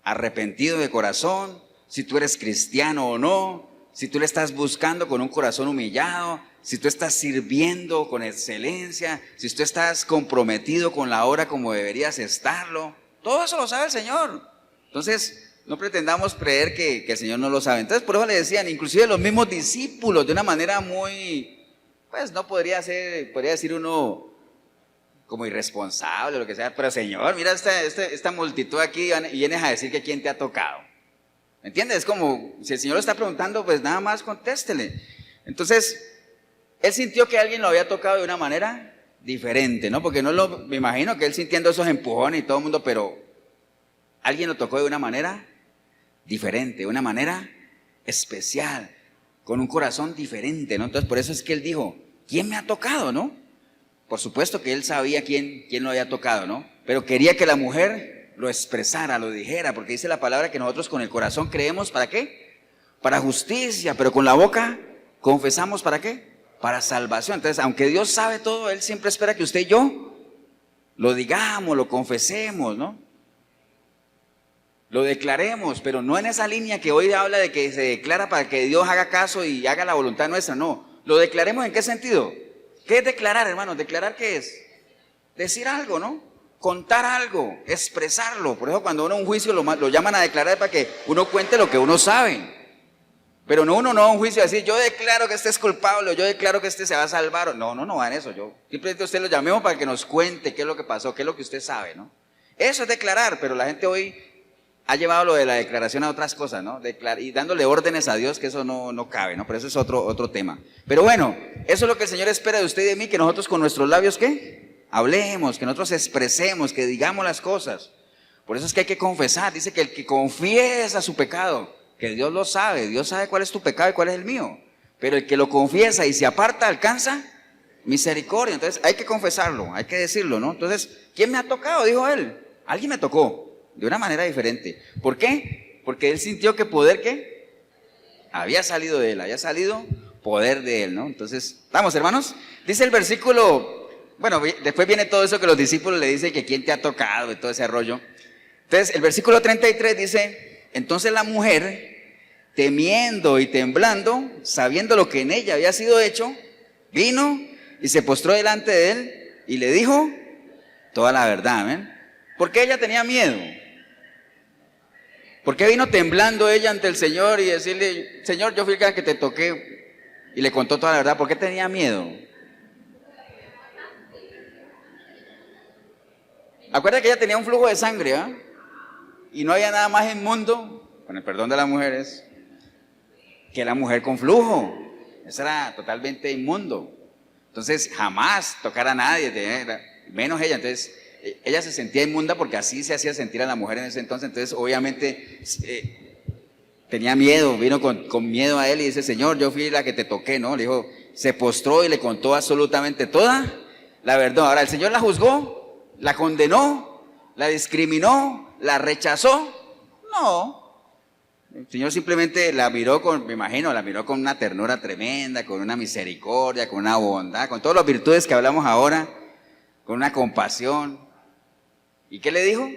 arrepentido de corazón, si tú eres cristiano o no, si tú le estás buscando con un corazón humillado, si tú estás sirviendo con excelencia, si tú estás comprometido con la obra como deberías estarlo. Todo eso lo sabe el Señor. Entonces, no pretendamos creer que el Señor no lo sabe. Entonces, por eso le decían, inclusive los mismos discípulos, de una manera muy, pues no podría decir uno como irresponsable o lo que sea, pero Señor, mira esta multitud aquí y vienes a decir que quién te ha tocado. ¿Me entiendes? Es como, si el Señor lo está preguntando, pues nada más contéstele. Entonces, él sintió que alguien lo había tocado de una manera diferente, ¿no? Porque me imagino que él sintiendo esos empujones y todo el mundo, pero alguien lo tocó de una manera diferente, de una manera especial, con un corazón diferente, ¿no? Entonces por eso es que él dijo, ¿quién me ha tocado, no? Por supuesto que él sabía quién lo había tocado, ¿no? Pero quería que la mujer lo expresara, lo dijera, porque dice la palabra que nosotros con el corazón creemos, ¿para qué? Para justicia, pero con la boca confesamos, ¿para qué? Para salvación. Entonces, aunque Dios sabe todo, Él siempre espera que usted y yo lo digamos, lo confesemos, ¿no? lo declaremos, pero no en esa línea que hoy habla de que se declara para que Dios haga caso y haga la voluntad nuestra, no. Lo declaremos ¿en qué sentido? ¿Qué es declarar, hermanos? ¿Declarar qué es? Decir algo, ¿no? Contar algo, expresarlo. Por eso cuando uno en un juicio lo llaman a declarar para que uno cuente lo que uno sabe. Pero no uno no a un juicio a decir, yo declaro que este es culpable, o yo declaro que este se va a salvar. No va en eso. Simplemente usted lo llamemos para que nos cuente qué es lo que pasó, qué es lo que usted sabe, ¿no? Eso es declarar, pero la gente hoy ha llevado lo de la declaración a otras cosas, ¿no? Y dándole órdenes a Dios, que eso no cabe, ¿no? Pero eso es otro tema. Pero bueno, eso es lo que el Señor espera de usted y de mí, que nosotros con nuestros labios, ¿qué? Hablemos, que nosotros expresemos, que digamos las cosas. Por eso es que hay que confesar. Dice que el que confiesa su pecado, que Dios lo sabe, Dios sabe cuál es tu pecado y cuál es el mío. Pero el que lo confiesa y se aparta, alcanza misericordia. Entonces hay que confesarlo, hay que decirlo, ¿no? Entonces, ¿quién me ha tocado? Dijo él. Alguien me tocó, de una manera diferente. ¿Por qué? Porque él sintió que poder, ¿qué? Había salido de él, había salido poder de él, ¿no? Entonces, vamos, hermanos. Dice el versículo, bueno, después viene todo eso que los discípulos le dicen que quién te ha tocado y todo ese rollo. Entonces, el versículo 33 dice, entonces la mujer, temiendo y temblando, sabiendo lo que en ella había sido hecho, vino y se postró delante de él y le dijo toda la verdad, ¿ven? ¿Por qué ella tenía miedo? ¿Por qué vino temblando ella ante el Señor y decirle, Señor, yo fui el que te toqué? Y le contó toda la verdad. ¿Por qué tenía miedo? Acuérdate que ella tenía un flujo de sangre, ¿ah? Y no había nada más inmundo, con el perdón de las mujeres, que la mujer con flujo. Eso era totalmente inmundo. Entonces, jamás tocar a nadie, menos ella. Entonces, ella se sentía inmunda porque así se hacía sentir a la mujer en ese entonces. Entonces, obviamente, tenía miedo, vino con miedo a él y dice, Señor, yo fui la que te toqué, ¿no? Le dijo, se postró y le contó absolutamente toda la verdad. Ahora, ¿el Señor la juzgó? ¿La condenó? ¿La discriminó? ¿La rechazó? No. El Señor simplemente la miró me imagino, la miró con una ternura tremenda, con una misericordia, con una bondad, con todas las virtudes que hablamos ahora, con una compasión. ¿Y qué le dijo?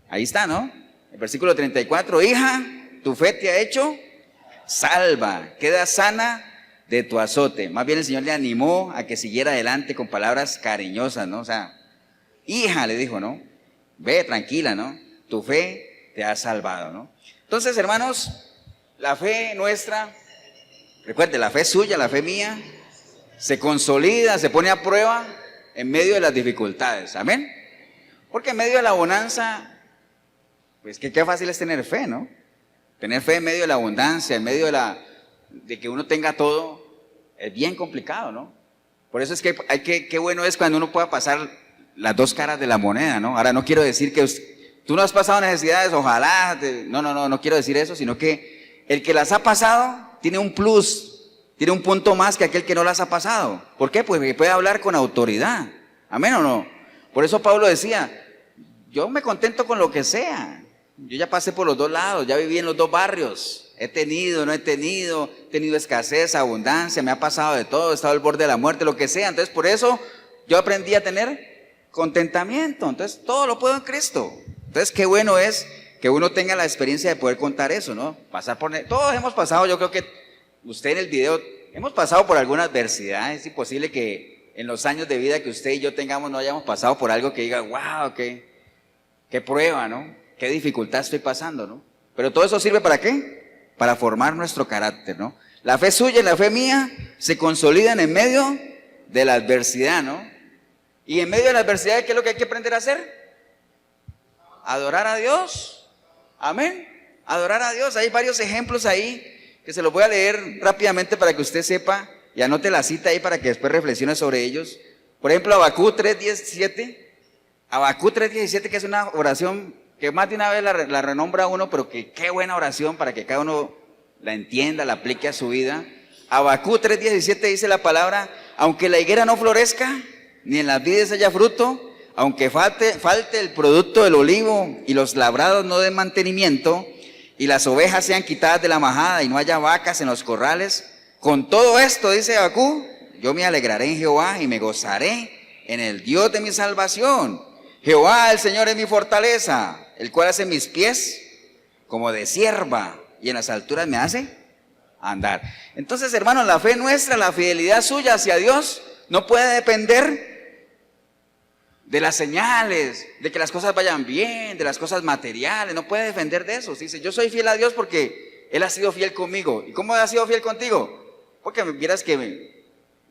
Ahí está, ¿no? El versículo 34, hija, tu fe te ha hecho salva, queda sana de tu azote. Más bien el Señor le animó a que siguiera adelante con palabras cariñosas, ¿no? O sea, hija, le dijo, ¿no? Ve tranquila, ¿no? Tu fe te ha salvado, ¿no? Entonces, hermanos, la fe nuestra, recuerde, la fe suya, la fe mía, se consolida, se pone a prueba en medio de las dificultades, ¿amén? Porque en medio de la bonanza, pues qué fácil es tener fe, ¿no? Tener fe en medio de la abundancia, en medio de que uno tenga todo, es bien complicado, ¿no? Por eso es que qué bueno es cuando uno pueda pasar las dos caras de la moneda, ¿no? Ahora no quiero decir que tú no has pasado necesidades, ojalá, no quiero decir eso, sino que el que las ha pasado tiene un plus, tiene un punto más que aquel que no las ha pasado. ¿Por qué? Pues porque puede hablar con autoridad, ¿amén o no? Por eso Pablo decía, yo me contento con lo que sea, yo ya pasé por los dos lados, ya viví en los dos barrios, he tenido, no he tenido escasez, abundancia, me ha pasado de todo, he estado al borde de la muerte, lo que sea. Entonces por eso yo aprendí a tener contentamiento, entonces todo lo puedo en Cristo. Entonces qué bueno es que uno tenga la experiencia de poder contar eso, ¿no? Todos hemos pasado, yo creo que usted en el video, hemos pasado por alguna adversidad. Es imposible que en los años de vida que usted y yo tengamos no hayamos pasado por algo que diga, wow, qué prueba, ¿no? Qué dificultad estoy pasando, ¿no? Pero todo eso sirve ¿para qué? Para formar nuestro carácter, ¿no? La fe suya y la fe mía se consolidan en medio de la adversidad, ¿no? Y en medio de la adversidad, ¿qué es lo que hay que aprender a hacer? Adorar a Dios, amén, adorar a Dios. Hay varios ejemplos ahí que se los voy a leer rápidamente para que usted sepa y anote la cita ahí para que después reflexione sobre ellos. Por ejemplo, Habacuc 3:17, que es una oración que más de una vez la renombra uno, pero que qué buena oración para que cada uno la entienda, la aplique a su vida. Habacuc 3:17 dice la palabra, aunque la higuera no florezca, ni en las vides haya fruto, aunque falte el producto del olivo y los labrados no den mantenimiento y las ovejas sean quitadas de la majada y no haya vacas en los corrales, con todo esto, dice Habacuc, yo me alegraré en Jehová y me gozaré en el Dios de mi salvación. Jehová, el Señor, es mi fortaleza. el cual hace mis pies como de sierva y en las alturas me hace andar. Entonces, hermanos, la fe nuestra, la fidelidad suya hacia Dios no puede depender de las señales, de que las cosas vayan bien, de las cosas materiales, no puede depender de eso. Dice, yo soy fiel a Dios porque Él ha sido fiel conmigo. ¿Y cómo ha sido fiel contigo? Porque vieras que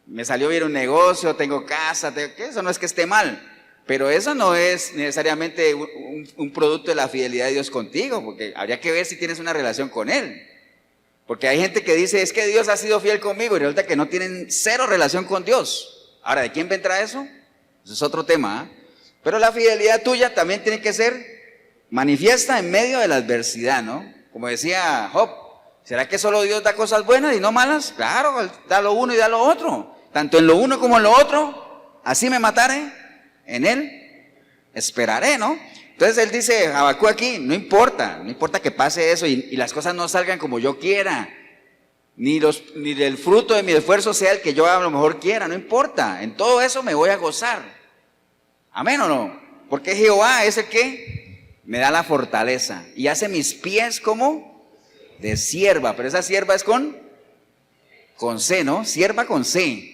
me salió bien un negocio, tengo casa, que eso no es que esté mal, pero eso no es necesariamente un producto de la fidelidad de Dios contigo, porque habría que ver si tienes una relación con Él. Porque hay gente que dice, es que Dios ha sido fiel conmigo, y resulta que no tienen cero relación con Dios. Ahora, ¿de quién vendrá eso? Eso es otro tema, ¿eh? Pero la fidelidad tuya también tiene que ser manifiesta en medio de la adversidad, ¿no? Como decía Job, ¿será que solo Dios da cosas buenas y no malas? Claro, da lo uno y da lo otro. Tanto en lo uno como en lo otro, así me matare, en Él esperaré, ¿no? Entonces él dice, Habacuc aquí, no importa que pase eso y las cosas no salgan como yo quiera, ni del fruto de mi esfuerzo sea el que yo a lo mejor quiera, no importa, en todo eso me voy a gozar. ¿Amén o no? Porque Jehová es el que me da la fortaleza y hace mis pies como de sierva, pero esa sierva es con C, ¿no? Sierva con C.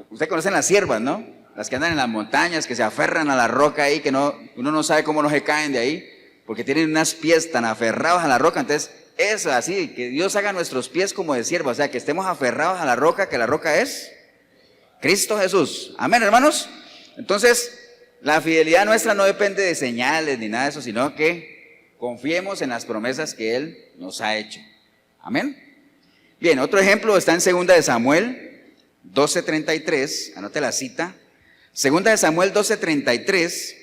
Ustedes conocen las siervas, ¿no? Las que andan en las montañas, que se aferran a la roca ahí, que uno no sabe cómo no se caen de ahí, porque tienen unos pies tan aferrados a la roca. Entonces, eso así, que Dios haga nuestros pies como de sierva, o sea, que estemos aferrados a la roca, que la roca es Cristo Jesús. Amén, hermanos. Entonces, la fidelidad nuestra no depende de señales ni nada de eso, sino que confiemos en las promesas que Él nos ha hecho. Amén. Bien, otro ejemplo está en 2 de Samuel 12:33, anote la cita. 2 de Samuel 12:33,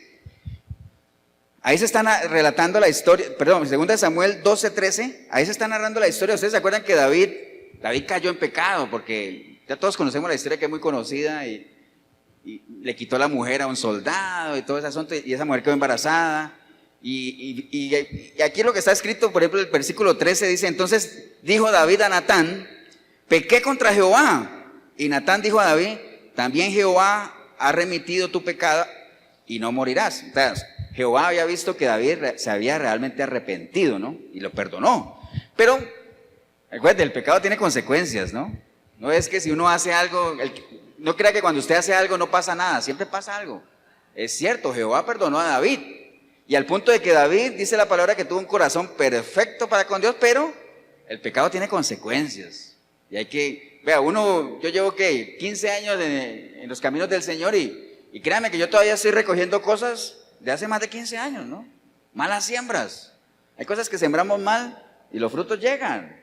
ahí se está relatando la historia, perdón, 2 de Samuel 12:13, ahí se está narrando la historia. Ustedes se acuerdan que David cayó en pecado, porque ya todos conocemos la historia que es muy conocida, y le quitó la mujer a un soldado y todo ese asunto, y esa mujer quedó embarazada. Y aquí lo que está escrito, por ejemplo, el versículo 13 dice, entonces dijo David a Natán, pequé contra Jehová. Y Natán dijo a David, también Jehová ha remitido tu pecado y no morirás. Entonces, Jehová había visto que David se había realmente arrepentido, ¿no? Y lo perdonó. Pero, recuerde, el pecado tiene consecuencias, ¿no? No es que si uno hace algo, no crea que cuando usted hace algo no pasa nada, siempre pasa algo. Es cierto, Jehová perdonó a David. Y al punto de que David, dice la palabra, que tuvo un corazón perfecto para con Dios, pero el pecado tiene consecuencias. Y hay que, vea, yo llevo 15 años en los caminos del Señor y créanme que yo todavía estoy recogiendo cosas de hace más de 15 años, ¿no? Malas siembras. Hay cosas que sembramos mal y los frutos llegan.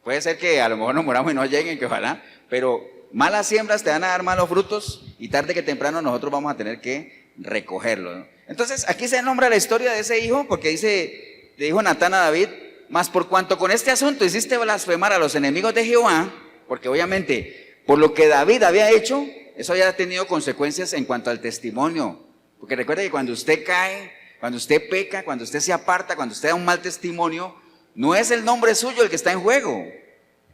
Puede ser que a lo mejor nos moramos y no lleguen, que ojalá, pero malas siembras te van a dar malos frutos y tarde que temprano nosotros vamos a tener que recogerlo, ¿no? Entonces aquí se nombra la historia de ese hijo, porque le dijo Natán a David, mas por cuanto con este asunto hiciste blasfemar a los enemigos de Jehová, porque obviamente por lo que David había hecho, eso había tenido consecuencias en cuanto al testimonio. Porque recuerde que cuando usted cae, cuando usted peca, cuando usted se aparta, cuando usted da un mal testimonio, no es el nombre suyo el que está en juego,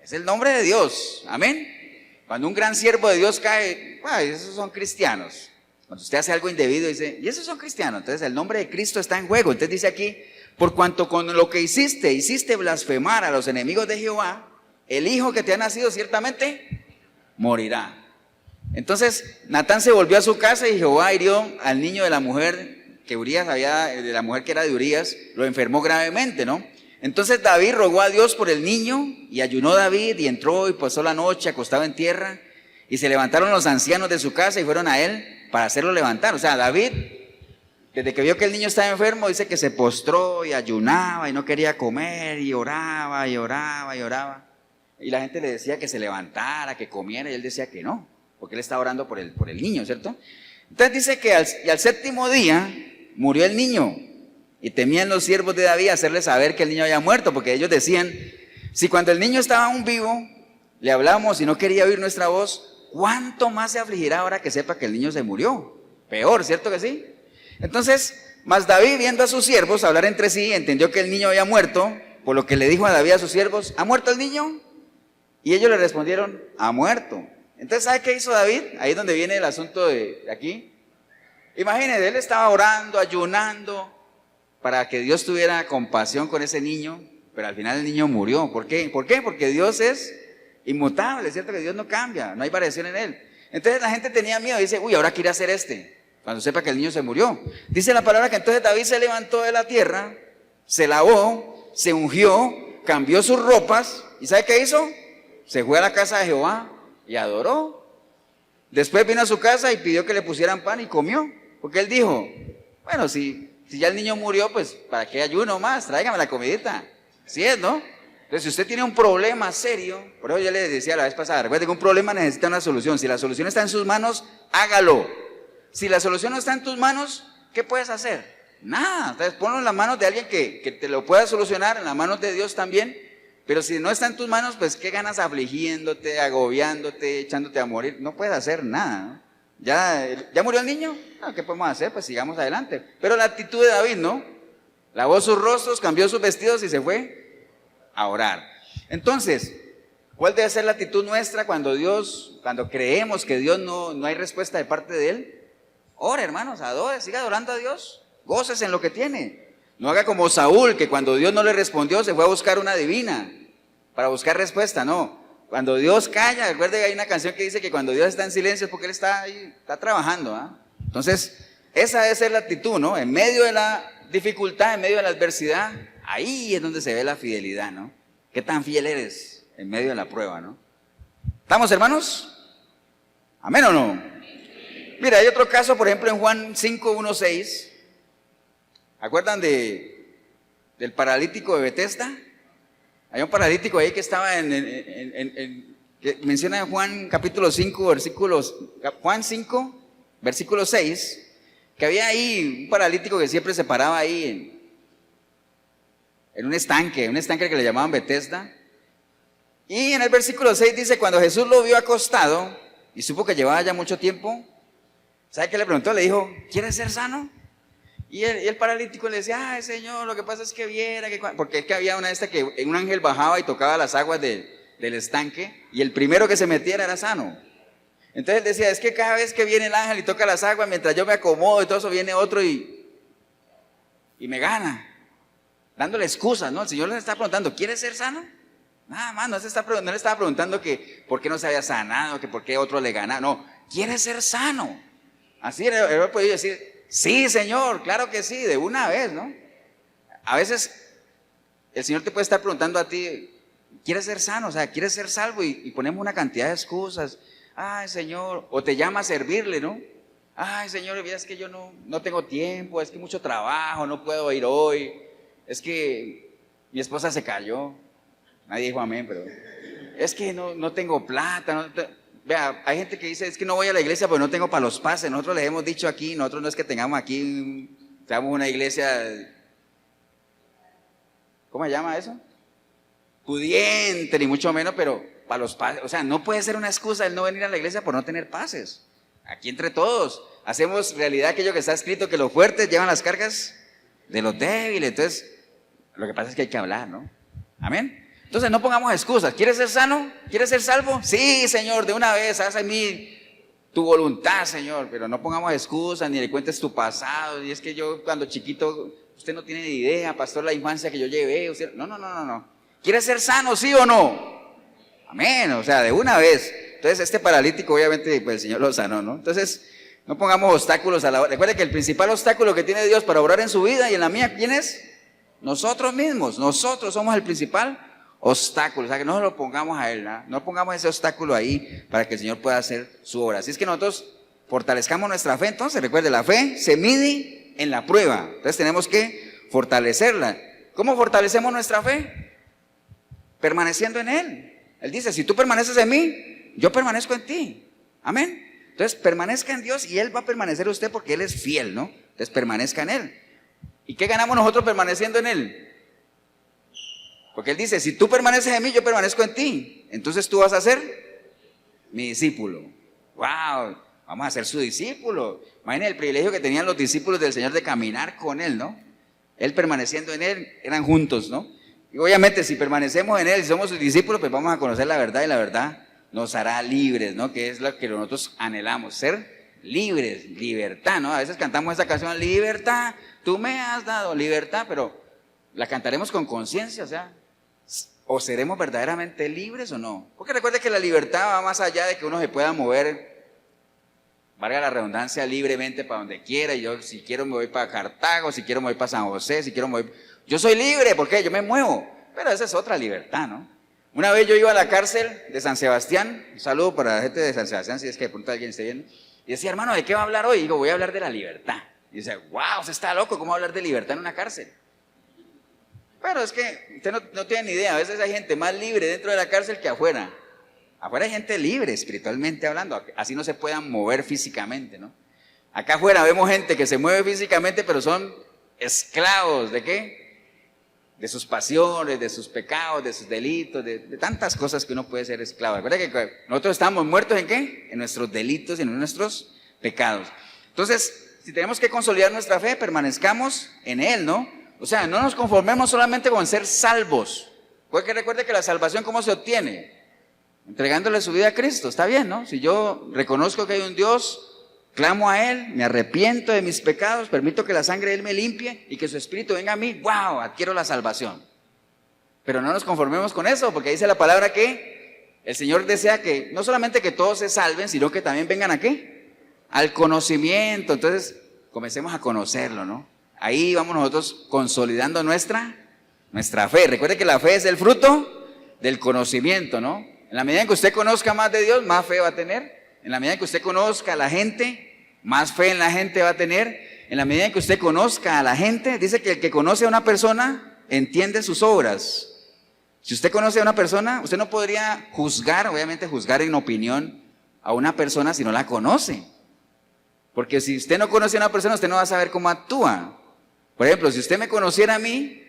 es el nombre de Dios. Amén. Cuando un gran siervo de Dios cae, esos son cristianos. Cuando usted hace algo indebido, dice, y esos son cristianos. Entonces el nombre de Cristo está en juego. Entonces dice aquí, por cuanto con lo que hiciste blasfemar a los enemigos de Jehová, el hijo que te ha nacido ciertamente morirá. Entonces Natán se volvió a su casa y Jehová hirió al niño de la mujer que de la mujer que era de Urías, lo enfermó gravemente, ¿no? Entonces David rogó a Dios por el niño y ayunó David y entró y pasó la noche acostado en tierra y se levantaron los ancianos de su casa y fueron a él para hacerlo levantar. O sea, David, desde que vio que el niño estaba enfermo, dice que se postró y ayunaba y no quería comer y oraba y oraba y oraba. Y la gente le decía que se levantara, que comiera, y él decía que no, porque él estaba orando por el niño, ¿cierto? Entonces dice que al 7º día murió el niño y temían los siervos de David hacerle saber que el niño había muerto, porque ellos decían, si cuando el niño estaba aún vivo le hablamos y no quería oír nuestra voz, ¿cuánto más se afligirá ahora que sepa que el niño se murió? Peor, ¿cierto que sí? Entonces, mas David, viendo a sus siervos hablar entre sí, entendió que el niño había muerto, por lo que le dijo a David a sus siervos, ¿ha muerto el niño? Y ellos le respondieron, ha muerto. Entonces, ¿sabe qué hizo David? Ahí es donde viene el asunto de aquí. Imagínense, él estaba orando, ayunando, para que Dios tuviera compasión con ese niño, pero al final el niño murió. ¿Por qué? ¿Por qué? Porque Dios es inmutable, es cierto que Dios no cambia, no hay variación en él. Entonces la gente tenía miedo, dice, uy, ahora quiere hacer cuando sepa que el niño se murió. Dice la palabra que entonces David se levantó de la tierra, se lavó, se ungió, cambió sus ropas, ¿y sabe qué hizo? Se fue a la casa de Jehová y adoró. Después vino a su casa y pidió que le pusieran pan y comió, porque él dijo, bueno, si ya el niño murió, pues ¿para qué ayuno más? Tráigame la comidita. ¿Sí es, no? Entonces, si usted tiene un problema serio, por eso yo le decía la vez pasada, recuerde que un problema necesita una solución. Si la solución está en sus manos, hágalo. Si la solución no está en tus manos, ¿qué puedes hacer? Nada. Entonces, ponlo en las manos de alguien que te lo pueda solucionar, en las manos de Dios también. Pero si no está en tus manos, pues ¿qué ganas afligiéndote, agobiándote, echándote a morir? No puedes hacer nada, ¿no? ¿Ya murió el niño? No, ¿qué podemos hacer? Pues sigamos adelante. Pero la actitud de David, ¿no? Lavó sus rostros, cambió sus vestidos y se fue a orar. Entonces, ¿cuál debe ser la actitud nuestra cuando creemos que Dios no hay respuesta de parte de Él? Ore, hermanos, adore, siga adorando a Dios, gócese en lo que tiene. No haga como Saúl, que cuando Dios no le respondió se fue a buscar una divina para buscar respuesta. No, cuando Dios calla, recuerde que hay una canción que dice que cuando Dios está en silencio es porque Él está ahí, está trabajando, ¿ah? Entonces, esa debe ser la actitud, ¿no? En medio de la dificultad, en medio de la adversidad, ahí es donde se ve la fidelidad, ¿no? ¿Qué tan fiel eres en medio de la prueba, no? ¿Estamos, hermanos? ¿Amén o no? Mira, hay otro caso, por ejemplo, en Juan 5, 1, 6. ¿Acuerdan del paralítico de Betesda? Hay un paralítico ahí que estaba que menciona en Juan capítulo 5, Juan 5, versículo 6, que había ahí un paralítico que siempre se paraba ahí en un estanque que le llamaban Betesda. Y en el versículo 6 dice, cuando Jesús lo vio acostado y supo que llevaba ya mucho tiempo, ¿sabe qué le preguntó? Le dijo, ¿quieres ser sano? Y el paralítico le decía, ay Señor, lo que pasa es que viera, porque es que había una que un ángel bajaba y tocaba las aguas del estanque, y el primero que se metiera era sano. Entonces él decía, es que cada vez que viene el ángel y toca las aguas, mientras yo me acomodo y todo eso, viene otro y me gana, dándole excusas, ¿no? El Señor le está preguntando, ¿quieres ser sano? Nada más, no le estaba preguntando que por qué no se había sanado, que por qué otro le gana, no, ¿quieres ser sano? Así él podía decir, sí, Señor, claro que sí, de una vez, ¿no? A veces el Señor te puede estar preguntando a ti, ¿quieres ser sano? O sea, ¿quieres ser salvo? Y ponemos una cantidad de excusas. Ay, Señor, o te llama a servirle, ¿no? Ay, Señor, es que yo no tengo tiempo, es que mucho trabajo, no puedo ir hoy, es que mi esposa se cayó. Nadie dijo amén, pero es que no tengo plata, Vea, hay gente que dice, es que no voy a la iglesia porque no tengo para los pases. Nosotros les hemos dicho aquí, nosotros no es que tengamos aquí, seamos una iglesia, ¿cómo se llama eso? Pudiente, ni mucho menos, pero para los pases, o sea, no puede ser una excusa el no venir a la iglesia por no tener pases. Aquí entre todos, hacemos realidad aquello que está escrito, que los fuertes llevan las cargas de los débiles. Entonces, lo que pasa es que hay que hablar, ¿no? Amén. Entonces no pongamos excusas. ¿Quieres ser sano? ¿Quieres ser salvo? Sí, Señor, de una vez, haz en mí tu voluntad, Señor. Pero no pongamos excusas ni le cuentes tu pasado. Y es que yo cuando chiquito, usted no tiene ni idea, pastor, la infancia que yo llevé. Usted, no. ¿Quieres ser sano, sí o no? Amén, o sea, de una vez. Entonces este paralítico obviamente pues el Señor lo sanó, ¿no? Entonces no pongamos obstáculos a la hora. Recuerde que el principal obstáculo que tiene Dios para obrar en su vida y en la mía, ¿quién es? Nosotros mismos. Nosotros somos el principal obstáculo, o sea que no lo pongamos a Él, no pongamos ese obstáculo ahí para que el Señor pueda hacer su obra. Así es que nosotros fortalezcamos nuestra fe. Entonces recuerde, la fe se mide en la prueba, entonces tenemos que fortalecerla. ¿Cómo fortalecemos nuestra fe? Permaneciendo en Él. Él dice, si tú permaneces en mí, yo permanezco en ti. Amén. Entonces permanezca en Dios y Él va a permanecer en usted porque Él es fiel, ¿no? Entonces permanezca en Él. ¿Y qué ganamos nosotros permaneciendo en Él? Porque Él dice, si tú permaneces en mí, yo permanezco en ti. Entonces tú vas a ser mi discípulo. ¡Wow! Vamos a ser su discípulo. Imaginen el privilegio que tenían los discípulos del Señor de caminar con Él, ¿no? Él permaneciendo en Él, eran juntos, ¿no? Y obviamente si permanecemos en Él y somos sus discípulos, pues vamos a conocer la verdad y la verdad nos hará libres, ¿no? Que es lo que nosotros anhelamos, ser libres, libertad, ¿no? A veces cantamos esa canción, libertad, tú me has dado libertad, pero la cantaremos con conciencia, o seremos verdaderamente libres o no. Porque recuerde que la libertad va más allá de que uno se pueda mover, valga la redundancia, libremente para donde quiera. Yo si quiero me voy para Cartago, si quiero me voy para San José, si quiero me voy... Yo soy libre, ¿por qué? Yo me muevo, pero esa es otra libertad, ¿no? Una vez yo iba a la cárcel de San Sebastián, un saludo para la gente de San Sebastián, si es que de pronto alguien esté viendo, y decía, hermano, ¿de qué va a hablar hoy? Y digo, voy a hablar de la libertad. Y dice, wow, usted está loco, ¿cómo va a hablar de libertad en una cárcel? Pero es que usted no tiene ni idea, a veces hay gente más libre dentro de la cárcel que afuera. Afuera hay gente libre espiritualmente hablando, así no se puedan mover físicamente, ¿no? Acá afuera vemos gente que se mueve físicamente, pero son esclavos, ¿de qué? De sus pasiones, de sus pecados, de sus delitos, de tantas cosas que uno puede ser esclavo. Recuerda que nosotros estamos muertos ¿en qué? En nuestros delitos y en nuestros pecados. Entonces, si tenemos que consolidar nuestra fe, permanezcamos en Él, ¿no? O sea, no nos conformemos solamente con ser salvos. Porque recuerde que la salvación, ¿cómo se obtiene? Entregándole su vida a Cristo, está bien, ¿no? Si yo reconozco que hay un Dios, clamo a Él, me arrepiento de mis pecados, permito que la sangre de Él me limpie y que su Espíritu venga a mí, ¡wow! Adquiero la salvación. Pero no nos conformemos con eso, porque dice la palabra que el Señor desea que no solamente que todos se salven, sino que también vengan ¿a qué? Al conocimiento. Entonces, comencemos a conocerlo, ¿no? Ahí vamos nosotros consolidando nuestra fe. Recuerde que la fe es el fruto del conocimiento, ¿no? En la medida en que usted conozca más de Dios, más fe va a tener. En la medida en que usted conozca a la gente, más fe en la gente va a tener. En la medida en que usted conozca a la gente, dice que el que conoce a una persona entiende sus obras. Si usted conoce a una persona, usted no podría juzgar, obviamente juzgar en opinión a una persona si no la conoce. Porque si usted no conoce a una persona, usted no va a saber cómo actúa. Por ejemplo, si usted me conociera a mí,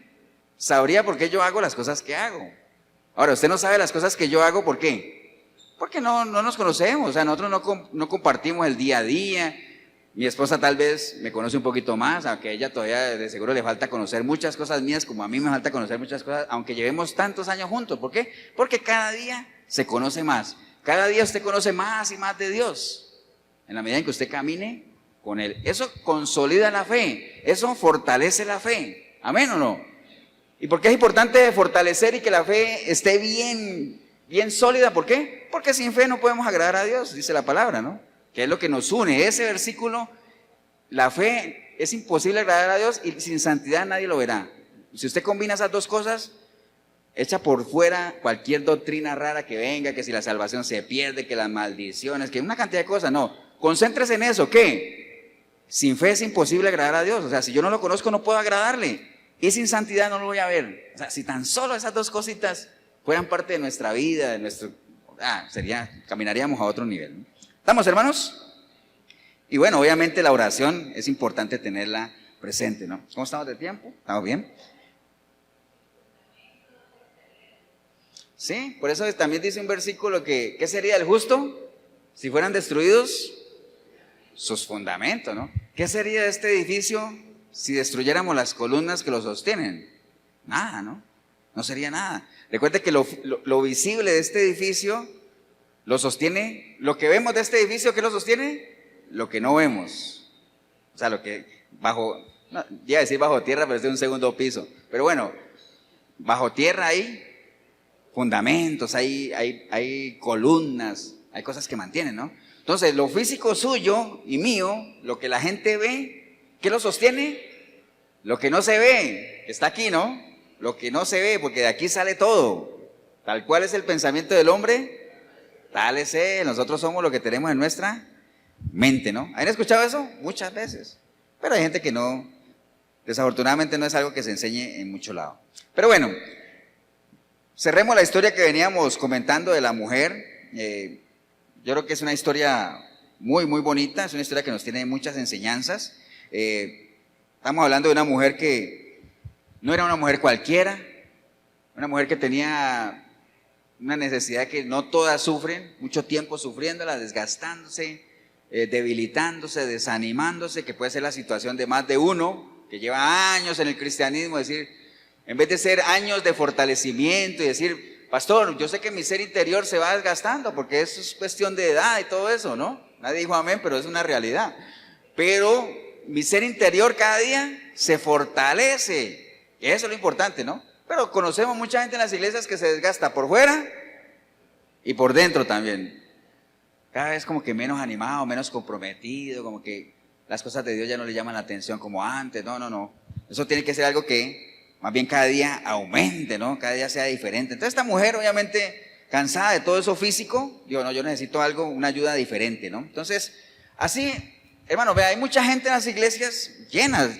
sabría por qué yo hago las cosas que hago. Ahora, usted no sabe las cosas que yo hago, ¿por qué? Porque no nos conocemos, o sea, nosotros no compartimos el día a día. Mi esposa tal vez me conoce un poquito más, aunque a ella todavía de seguro le falta conocer muchas cosas mías, como a mí me falta conocer muchas cosas, aunque llevemos tantos años juntos. ¿Por qué? Porque cada día se conoce más. Cada día usted conoce más y más de Dios. En la medida en que usted camine con Él. Eso consolida la fe, eso fortalece la fe. ¿Amén o no? ¿Y por qué es importante fortalecer y que la fe esté bien sólida? ¿Por qué? Porque sin fe no podemos agradar a Dios, dice la palabra, ¿no? Que es lo que nos une. Ese versículo, la fe es imposible agradar a Dios y sin santidad nadie lo verá. Si usted combina esas dos cosas, echa por fuera cualquier doctrina rara que venga, que si la salvación se pierde, que las maldiciones, que una cantidad de cosas, no. Concéntrese en eso, ¿qué? Sin fe es imposible agradar a Dios. O sea, si yo no lo conozco no puedo agradarle. Y sin santidad no lo voy a ver. O sea, si tan solo esas dos cositas fueran parte de nuestra vida, de nuestro... caminaríamos a otro nivel, ¿no? ¿Estamos, hermanos? Y bueno, obviamente la oración es importante tenerla presente, ¿no? ¿Cómo estamos de tiempo? ¿Estamos bien? Sí, por eso también dice un versículo que ¿qué sería el justo si fueran destruidos sus fundamentos, ¿no? ¿Qué sería de este edificio si destruyéramos las columnas que lo sostienen? Nada, ¿no? No sería nada. Recuerde que lo visible de este edificio lo sostiene, lo que vemos de este edificio, ¿qué lo sostiene? Lo que no vemos. O sea, lo que iba a decir bajo tierra, pero es de un segundo piso. Pero bueno, bajo tierra hay fundamentos, hay columnas, hay cosas que mantienen, ¿no? Entonces, lo físico suyo y mío, lo que la gente ve, ¿qué lo sostiene? Lo que no se ve, está aquí, ¿no? Lo que no se ve, porque de aquí sale todo. Tal cual es el pensamiento del hombre, tal es él. Nosotros somos lo que tenemos en nuestra mente, ¿no? ¿Han escuchado eso? Muchas veces. Pero hay gente que no, desafortunadamente no es algo que se enseñe en mucho lado. Pero bueno, cerremos la historia que veníamos comentando de la mujer. Yo creo que es una historia muy, muy bonita, es una historia que nos tiene muchas enseñanzas. Estamos hablando de una mujer que no era una mujer cualquiera, una mujer que tenía una necesidad que no todas sufren, mucho tiempo sufriéndola, desgastándose, debilitándose, desanimándose, que puede ser la situación de más de uno que lleva años en el cristianismo, decir, en vez de ser años de fortalecimiento y decir, pastor, yo sé que mi ser interior se va desgastando porque eso es cuestión de edad y todo eso, ¿no? Nadie dijo amén, pero es una realidad. Pero mi ser interior cada día se fortalece. Y eso es lo importante, ¿no? Pero conocemos mucha gente en las iglesias que se desgasta por fuera y por dentro también. Cada vez como que menos animado, menos comprometido, como que las cosas de Dios ya no le llaman la atención como antes. No. Eso tiene que ser algo que más bien cada día aumente, ¿no? Cada día sea diferente. Entonces esta mujer obviamente cansada de todo eso físico, digo, no, yo necesito algo, una ayuda diferente, ¿no? Entonces, así, hermano, vea, hay mucha gente en las iglesias llenas,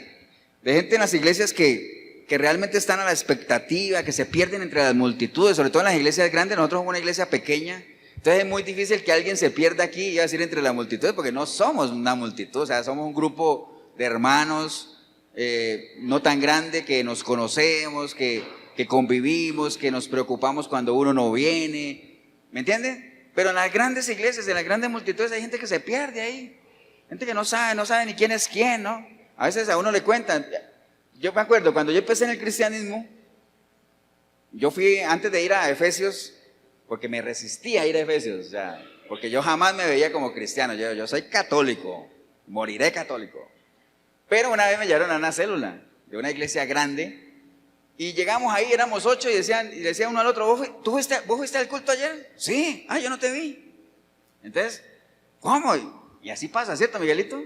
de gente en las iglesias que realmente están a la expectativa, que se pierden entre las multitudes, sobre todo en las iglesias grandes. Nosotros somos una iglesia pequeña, entonces es muy difícil que alguien se pierda aquí, iba a decir entre las multitudes, porque no somos una multitud, o sea, somos un grupo de hermanos, no tan grande, que nos conocemos, que convivimos, que nos preocupamos cuando uno no viene, ¿me entienden? Pero en las grandes iglesias, en las grandes multitudes hay gente que se pierde ahí, gente que no sabe ni quién es quién, ¿no? A veces a uno le cuentan. Yo me acuerdo, cuando yo empecé en el cristianismo, yo fui, antes de ir a Efesios, porque me resistía a ir a Efesios, o sea, porque yo jamás me veía como cristiano, yo soy católico, moriré católico. Pero una vez me llevaron a una célula de una iglesia grande, y llegamos ahí, éramos 8, y decía uno al otro, ¿vos fuiste al culto ayer? Sí. Yo no te vi. Entonces, ¿cómo? Y así pasa, ¿cierto, Miguelito?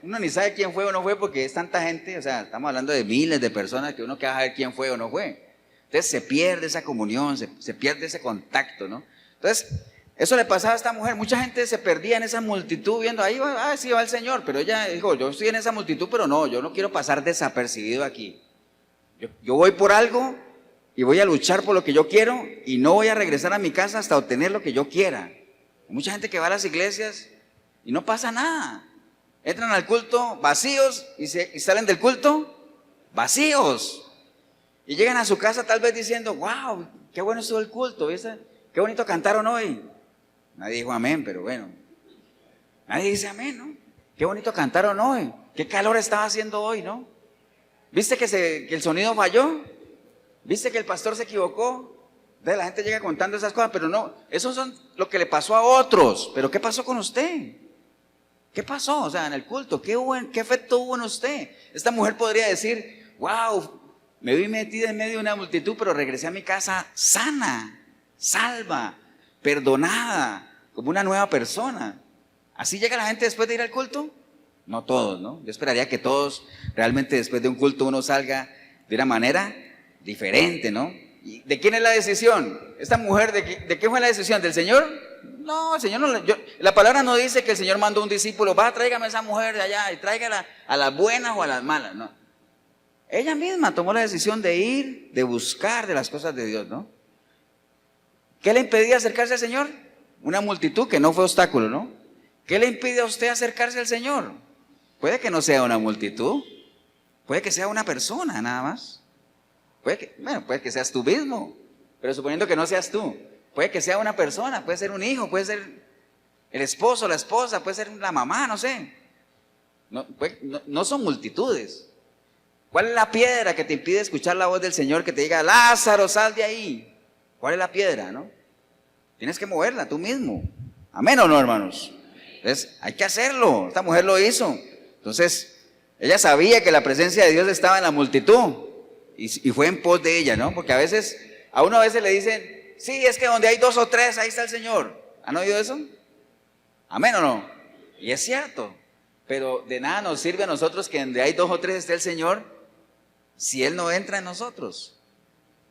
Uno ni sabe quién fue o no fue porque es tanta gente, o sea, estamos hablando de miles de personas que uno queda a saber quién fue o no fue. Entonces se pierde esa comunión, se pierde ese contacto, ¿no? Entonces, eso le pasaba a esta mujer. Mucha gente se perdía en esa multitud viendo, ahí va, sí va el Señor, pero ella dijo, yo estoy en esa multitud, pero no, yo no quiero pasar desapercibido aquí. Yo voy por algo y voy a luchar por lo que yo quiero y no voy a regresar a mi casa hasta obtener lo que yo quiera. Hay mucha gente que va a las iglesias y no pasa nada. Entran al culto vacíos y salen del culto vacíos. Y llegan a su casa tal vez diciendo, wow, qué bueno estuvo el culto, ¿viste? Qué bonito cantaron hoy. Nadie dijo amén, pero bueno. Nadie dice amén, ¿no? Qué bonito cantaron hoy. Qué calor estaba haciendo hoy, ¿no? ¿Viste que el sonido falló? ¿Viste que el pastor se equivocó? Entonces la gente llega contando esas cosas, pero no, eso son lo que le pasó a otros. Pero ¿qué pasó con usted? ¿Qué pasó? O sea, en el culto, ¿qué efecto hubo en usted? Esta mujer podría decir, wow, me vi metida en medio de una multitud, pero regresé a mi casa sana, salva, perdonada, como una nueva persona. ¿Así llega la gente después de ir al culto? No todos, ¿no? Yo esperaría que todos realmente después de un culto uno salga de una manera diferente, ¿no? ¿Y de quién es la decisión? ¿Esta mujer de qué fue la decisión? ¿Del Señor? No, el Señor no, la palabra no dice que el Señor mandó a un discípulo, tráigame a esa mujer de allá y tráigala a las buenas o a las malas, no. Ella misma tomó la decisión de ir, de buscar de las cosas de Dios, ¿no? ¿Qué le impedía acercarse al Señor? Una multitud que no fue obstáculo, ¿no? ¿Qué le impide a usted acercarse al Señor? Puede que no sea una multitud, puede que sea una persona nada más. Puede que seas tú mismo, pero suponiendo que no seas tú, puede que sea una persona, puede ser un hijo, puede ser el esposo, la esposa, puede ser la mamá, no sé. No son multitudes. ¿Cuál es la piedra que te impide escuchar la voz del Señor que te diga, Lázaro, sal de ahí? ¿Cuál es la piedra, no? Tienes que moverla tú mismo. ¿Amén o no, hermanos? Entonces, hay que hacerlo. Esta mujer lo hizo. Entonces, ella sabía que la presencia de Dios estaba en la multitud y fue en pos de ella, ¿no? Porque a uno a veces le dicen, sí, es que donde hay 2 o 3, ahí está el Señor. ¿Han oído eso? ¿Amén o no? Y es cierto, pero de nada nos sirve a nosotros que donde hay 2 o 3 esté el Señor si Él no entra en nosotros.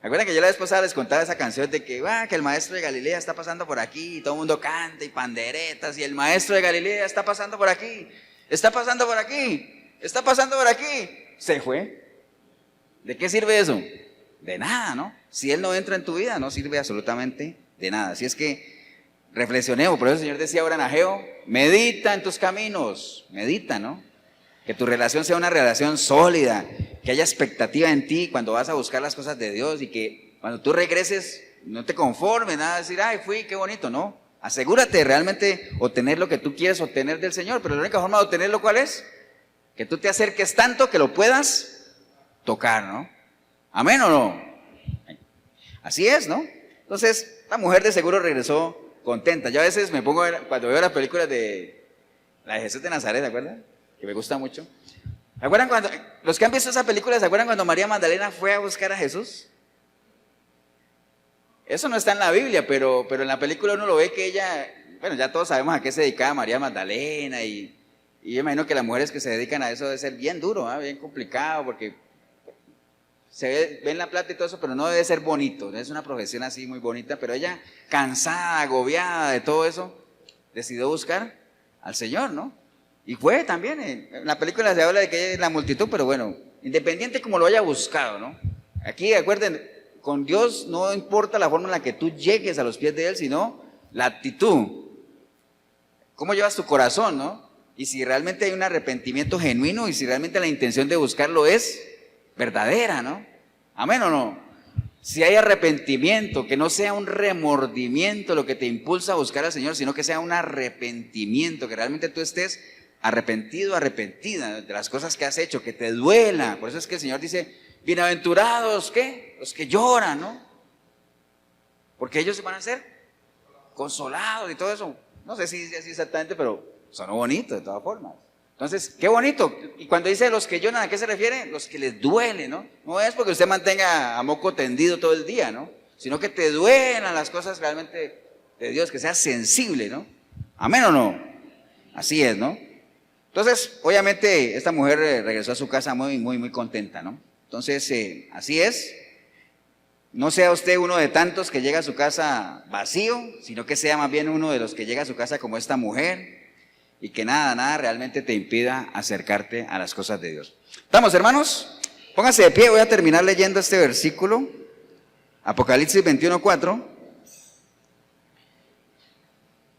¿Recuerdan que yo la vez pasada les contaba esa canción de que el maestro de Galilea está pasando por aquí y todo el mundo canta y panderetas y el maestro de Galilea está pasando por aquí, está pasando por aquí, está pasando por aquí? Se fue. ¿De qué sirve eso? De nada, ¿no? Si Él no entra en tu vida, no sirve absolutamente de nada. Así es que reflexionemos. Por eso el Señor decía ahora en Ageo, medita en tus caminos, medita, ¿no? Que tu relación sea una relación sólida, que haya expectativa en ti cuando vas a buscar las cosas de Dios y que cuando tú regreses no te conformes, nada de decir, fui, qué bonito, ¿no? Asegúrate de realmente obtener lo que tú quieres obtener del Señor, pero la única forma de obtenerlo, ¿cuál es? Que tú te acerques tanto que lo puedas tocar, ¿no? ¿Amén o no? Así es, ¿no? Entonces, la mujer de seguro regresó contenta. Yo a veces me pongo a ver, cuando veo las películas de La de Jesús de Nazaret, ¿se acuerdan? Que me gusta mucho. ¿Se acuerdan cuando, los que han visto esa película, ¿se acuerdan cuando María Magdalena fue a buscar a Jesús? Eso no está en la Biblia, pero en la película uno lo ve que ella, bueno, ya todos sabemos a qué se dedicaba María Magdalena y yo imagino que las mujeres que se dedican a eso debe ser bien duro, ¿eh? Bien complicado, porque ven la plata y todo eso, pero no debe ser bonito, no es una profesión así muy bonita, pero ella, cansada, agobiada de todo eso, decidió buscar al Señor, ¿no? Y fue también, en la película se habla de que es la multitud, pero bueno, independiente como lo haya buscado, ¿no? Aquí, recuerden, con Dios no importa la forma en la que tú llegues a los pies de Él, sino la actitud, cómo llevas tu corazón, ¿no? Y si realmente hay un arrepentimiento genuino y si realmente la intención de buscarlo es verdadera, ¿no? ¿Amén o no? Si hay arrepentimiento, que no sea un remordimiento lo que te impulsa a buscar al Señor, sino que sea un arrepentimiento, que realmente tú estés arrepentido, arrepentida de las cosas que has hecho, que te duela. Por eso es que el Señor dice, bienaventurados, ¿qué? Los que lloran, ¿no? Porque ellos se van a ser consolados y todo eso. No sé si es así exactamente, pero sonó bonito de todas formas. Entonces, qué bonito. Y cuando dice los que lloran, ¿a qué se refiere? Los que les duele, ¿no? No es porque usted mantenga a moco tendido todo el día, ¿no? Sino que te duelan las cosas realmente de Dios, que seas sensible, ¿no? ¿Amén o no? Así es, ¿no? Entonces, obviamente, esta mujer regresó a su casa muy contenta, ¿no? Entonces, así es. No sea usted uno de tantos que llega a su casa vacío, sino que sea más bien uno de los que llega a su casa como esta mujer y que nada realmente te impida acercarte a las cosas de Dios. ¿Estamos, hermanos? Pónganse de pie, voy a terminar leyendo este versículo. Apocalipsis 21:4.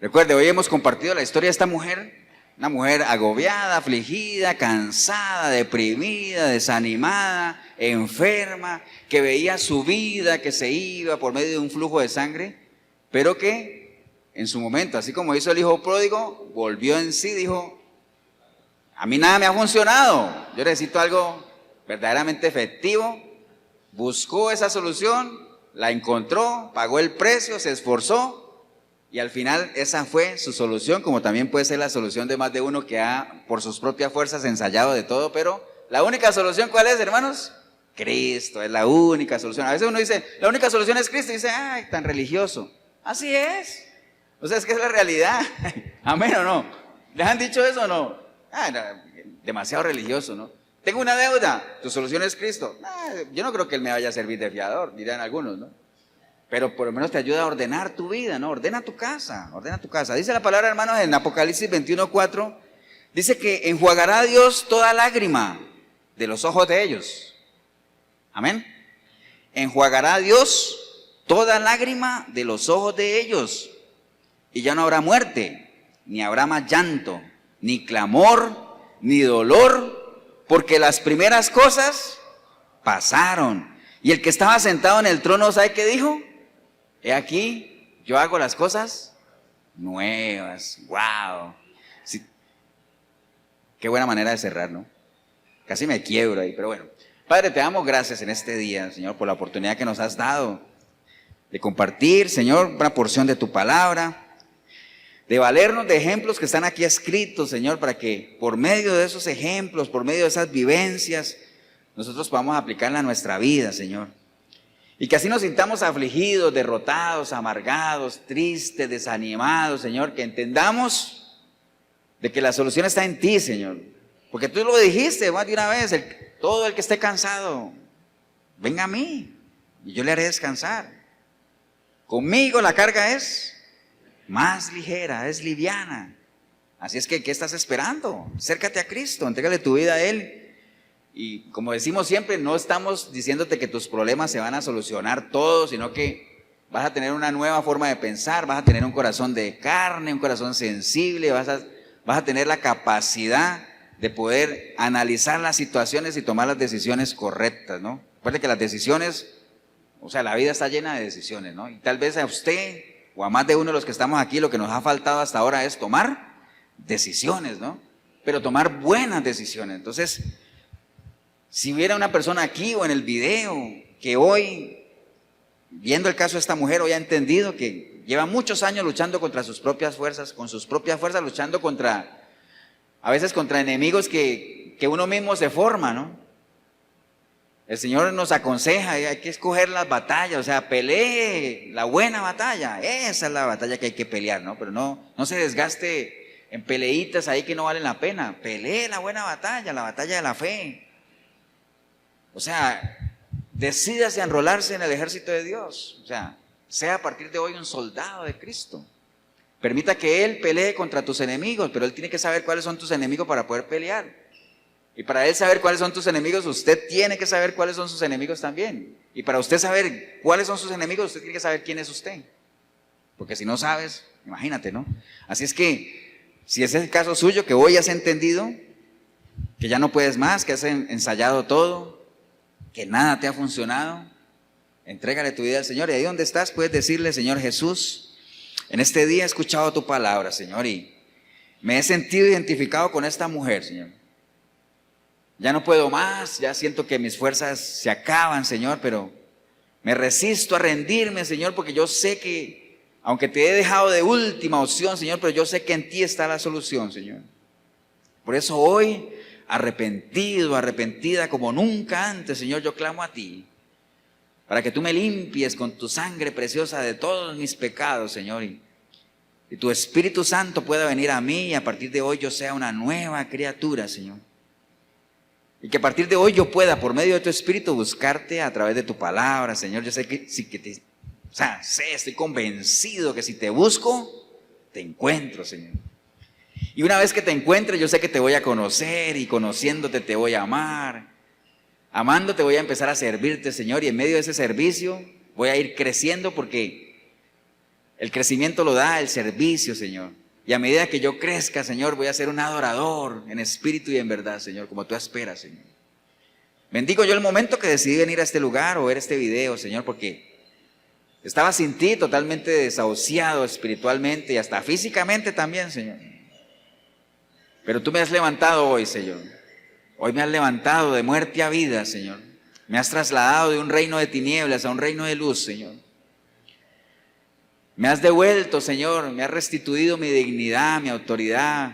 Recuerde, hoy hemos compartido la historia de esta mujer. Una mujer agobiada, afligida, cansada, deprimida, desanimada, enferma, que veía su vida que se iba por medio de un flujo de sangre, pero que en su momento, así como hizo el hijo pródigo, volvió en sí, dijo, a mí nada me ha funcionado, yo necesito algo verdaderamente efectivo. Buscó esa solución, la encontró, pagó el precio, se esforzó. Y al final esa fue su solución, como también puede ser la solución de más de uno que ha por sus propias fuerzas ensayado de todo, pero la única solución, ¿cuál es, hermanos? Cristo, es la única solución. A veces uno dice, la única solución es Cristo, y dice, ay, tan religioso. Así es. O sea, es que es la realidad. ¿Amén o no? ¿Les han dicho eso o no? Demasiado religioso, ¿no? Tengo una deuda, tu solución es Cristo. Yo no creo que Él me vaya a servir de fiador, dirán algunos, ¿no? Pero por lo menos te ayuda a ordenar tu vida, ¿no? Ordena tu casa, ordena tu casa. Dice la palabra, hermanos, en Apocalipsis 21:4, dice que enjuagará a Dios toda lágrima de los ojos de ellos. Amén. Enjuagará a Dios toda lágrima de los ojos de ellos. Y ya no habrá muerte, ni habrá más llanto, ni clamor, ni dolor, porque las primeras cosas pasaron. Y el que estaba sentado en el trono, ¿sabe qué dijo? He aquí, yo hago las cosas nuevas. ¡Wow! Sí. Qué buena manera de cerrar, ¿no? Casi me quiebro ahí, pero bueno. Padre, te damos gracias en este día, Señor, por la oportunidad que nos has dado de compartir, Señor, una porción de tu palabra, de valernos de ejemplos que están aquí escritos, Señor, para que por medio de esos ejemplos, por medio de esas vivencias, nosotros podamos aplicarla a nuestra vida, Señor. Y que así nos sintamos afligidos, derrotados, amargados, tristes, desanimados, Señor, que entendamos de que la solución está en ti, Señor. Porque tú lo dijiste más de una vez, todo el que esté cansado, venga a mí y yo le haré descansar. Conmigo la carga es más ligera, es liviana. Así es que, ¿qué estás esperando? Acércate a Cristo, entrégale tu vida a Él. Y como decimos siempre, no estamos diciéndote que tus problemas se van a solucionar todos, sino que vas a tener una nueva forma de pensar, vas a tener un corazón de carne, un corazón sensible, vas a tener la capacidad de poder analizar las situaciones y tomar las decisiones correctas, ¿no? Recuerde que las decisiones, o sea, la vida está llena de decisiones, ¿no? Y tal vez a usted o a más de uno de los que estamos aquí, lo que nos ha faltado hasta ahora es tomar decisiones, ¿no? Pero tomar buenas decisiones. Entonces, si hubiera una persona aquí o en el video que hoy, viendo el caso de esta mujer, hoy ha entendido que lleva muchos años luchando contra sus propias fuerzas, con sus propias fuerzas luchando contra a veces contra enemigos que uno mismo se forma, ¿no? El Señor nos aconseja, hay que escoger las batallas, o sea, pelee la buena batalla, esa es la batalla que hay que pelear, ¿no? Pero no se desgaste en peleitas ahí que no valen la pena, pelee la buena batalla, la batalla de la fe. O sea, decídase a enrolarse en el ejército de Dios, o sea a partir de hoy un soldado de Cristo. Permita que Él pelee contra tus enemigos, pero Él tiene que saber cuáles son tus enemigos para poder pelear. Y para Él saber cuáles son tus enemigos, usted tiene que saber cuáles son sus enemigos también. Y para usted saber cuáles son sus enemigos, usted tiene que saber quién es usted. Porque si no sabes, imagínate, ¿no? Así es que, si ese es el caso suyo, que hoy has entendido que ya no puedes más, que has ensayado todo, que nada te ha funcionado, entrégale tu vida al Señor. Y ahí donde estás puedes decirle: Señor Jesús, en este día he escuchado tu palabra, Señor, y me he sentido identificado con esta mujer, Señor. Ya no puedo más, ya siento que mis fuerzas se acaban, Señor, pero me resisto a rendirme, Señor, porque yo sé que, aunque te he dejado de última opción, Señor, pero yo sé que en ti está la solución, Señor. Por eso hoy, arrepentido, arrepentida como nunca antes, Señor, yo clamo a ti, para que tú me limpies con tu sangre preciosa de todos mis pecados, Señor, y tu Espíritu Santo pueda venir a mí y a partir de hoy yo sea una nueva criatura, Señor. Y que a partir de hoy yo pueda, por medio de tu Espíritu, buscarte a través de tu palabra, Señor. Yo sé que, estoy convencido que si te busco, te encuentro, Señor. Y una vez que te encuentre, yo sé que te voy a conocer y conociéndote te voy a amar. Amándote voy a empezar a servirte, Señor, y en medio de ese servicio voy a ir creciendo porque el crecimiento lo da el servicio, Señor. Y a medida que yo crezca, Señor, voy a ser un adorador en espíritu y en verdad, Señor, como tú esperas, Señor. Bendigo yo el momento que decidí venir a este lugar o ver este video, Señor, porque estaba sin ti totalmente desahuciado espiritualmente y hasta físicamente también, Señor. Pero tú me has levantado hoy, Señor. Hoy me has levantado de muerte a vida, Señor. Me has trasladado de un reino de tinieblas a un reino de luz, Señor. Me has devuelto, Señor, me has restituido mi dignidad, mi autoridad.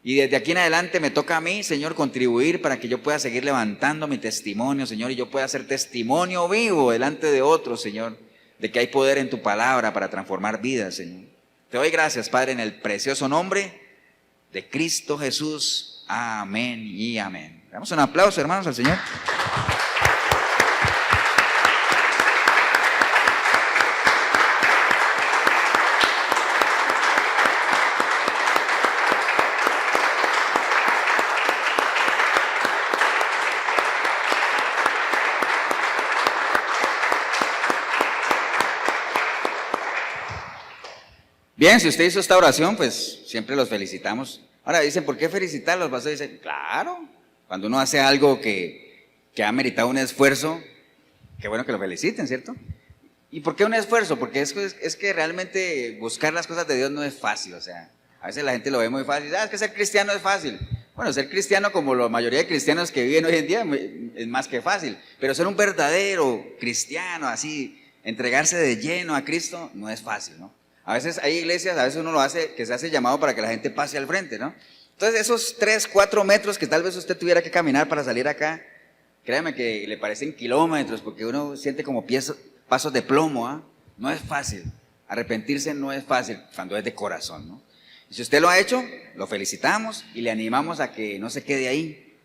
Y desde aquí en adelante me toca a mí, Señor, contribuir para que yo pueda seguir levantando mi testimonio, Señor, y yo pueda ser testimonio vivo delante de otros, Señor, de que hay poder en tu palabra para transformar vidas, Señor. Te doy gracias, Padre, en el precioso nombre de Cristo Jesús. Amén y amén. Damos un aplauso, hermanos, al Señor. Bien, si usted hizo esta oración, pues siempre los felicitamos. Ahora dicen, ¿por qué felicitarlos? Vas a decir, claro, cuando uno hace algo que ha meritado un esfuerzo, qué bueno que lo feliciten, ¿cierto? ¿Y por qué un esfuerzo? Porque es que realmente buscar las cosas de Dios no es fácil, o sea, a veces la gente lo ve muy fácil, es que ser cristiano es fácil. Bueno, ser cristiano, como la mayoría de cristianos que viven hoy en día, es más que fácil, pero ser un verdadero cristiano, así, entregarse de lleno a Cristo, no es fácil, ¿no? A veces hay iglesias, a veces uno lo hace, que se hace llamado para que la gente pase al frente, ¿no? Entonces esos 3, 4 metros que tal vez usted tuviera que caminar para salir acá, créame que le parecen kilómetros, porque uno siente como pasos de plomo, ¿ah? No es fácil, arrepentirse no es fácil cuando es de corazón, ¿no? Y si usted lo ha hecho, lo felicitamos y le animamos a que no se quede ahí.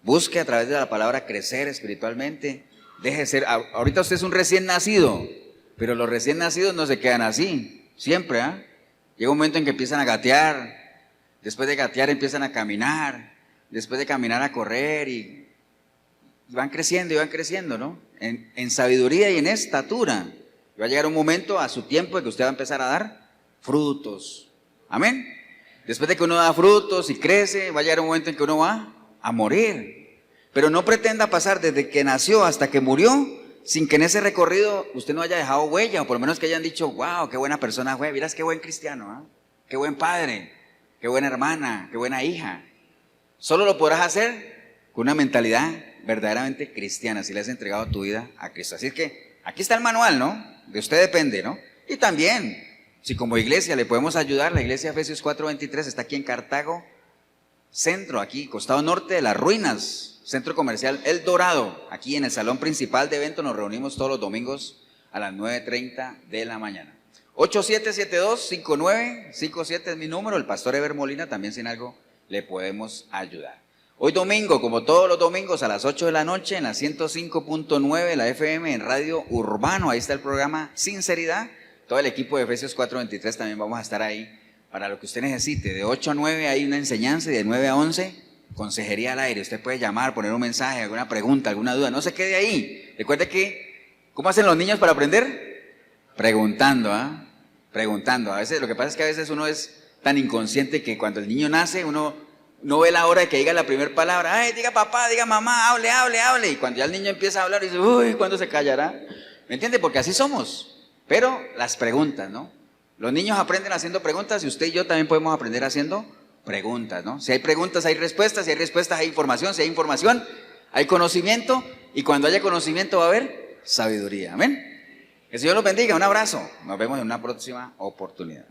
Busque a través de la palabra crecer espiritualmente, deje de ser, ahorita usted es un recién nacido, pero los recién nacidos no se quedan así. Siempre, llega un momento en que empiezan a gatear, después de gatear empiezan a caminar, después de caminar a correr y van creciendo, ¿no? En sabiduría y en estatura. Y va a llegar un momento a su tiempo en que usted va a empezar a dar frutos. Amén. Después de que uno da frutos y crece, va a llegar un momento en que uno va a morir. Pero no pretenda pasar desde que nació hasta que murió sin que en ese recorrido usted no haya dejado huella, o por lo menos que hayan dicho, wow, qué buena persona fue, miras qué buen cristiano, qué buen padre, qué buena hermana, qué buena hija. Solo lo podrás hacer con una mentalidad verdaderamente cristiana, si le has entregado tu vida a Cristo. Así es que aquí está el manual, ¿no? De usted depende, ¿no? Y también, si como iglesia le podemos ayudar, la iglesia Efesios 4:23 está aquí en Cartago, centro, aquí, costado norte de las ruinas, centro comercial El Dorado, aquí en el salón principal de eventos. Nos reunimos todos los domingos a las 9:30 de la mañana. 8772-5957 es mi número. El pastor Eber Molina, también sin algo le podemos ayudar. Hoy domingo, como todos los domingos, a las 8 de la noche, en la 105.9, la FM, en Radio Urbano, ahí está el programa Sinceridad. Todo el equipo de Efesios 4:23 también vamos a estar ahí para lo que usted necesite. De 8 a 9 hay una enseñanza y de 9 a 11, consejería al aire. Usted puede llamar, poner un mensaje, alguna pregunta, alguna duda. No se quede ahí. Recuerde que, ¿cómo hacen los niños para aprender? Preguntando, ¿ah? Preguntando. A veces, lo que pasa es que a veces uno es tan inconsciente que cuando el niño nace, uno no ve la hora de que diga la primera palabra. Ay, diga papá, diga mamá, hable, hable, hable. Y cuando ya el niño empieza a hablar, dice, uy, ¿cuándo se callará? ¿Me entiende? Porque así somos. Pero las preguntas, ¿no? Los niños aprenden haciendo preguntas y usted y yo también podemos aprender haciendo preguntas, ¿no? Si hay preguntas, hay respuestas. Si hay respuestas, hay información. Si hay información, hay conocimiento. Y cuando haya conocimiento va a haber sabiduría. Amén. Que el Señor los bendiga. Un abrazo. Nos vemos en una próxima oportunidad.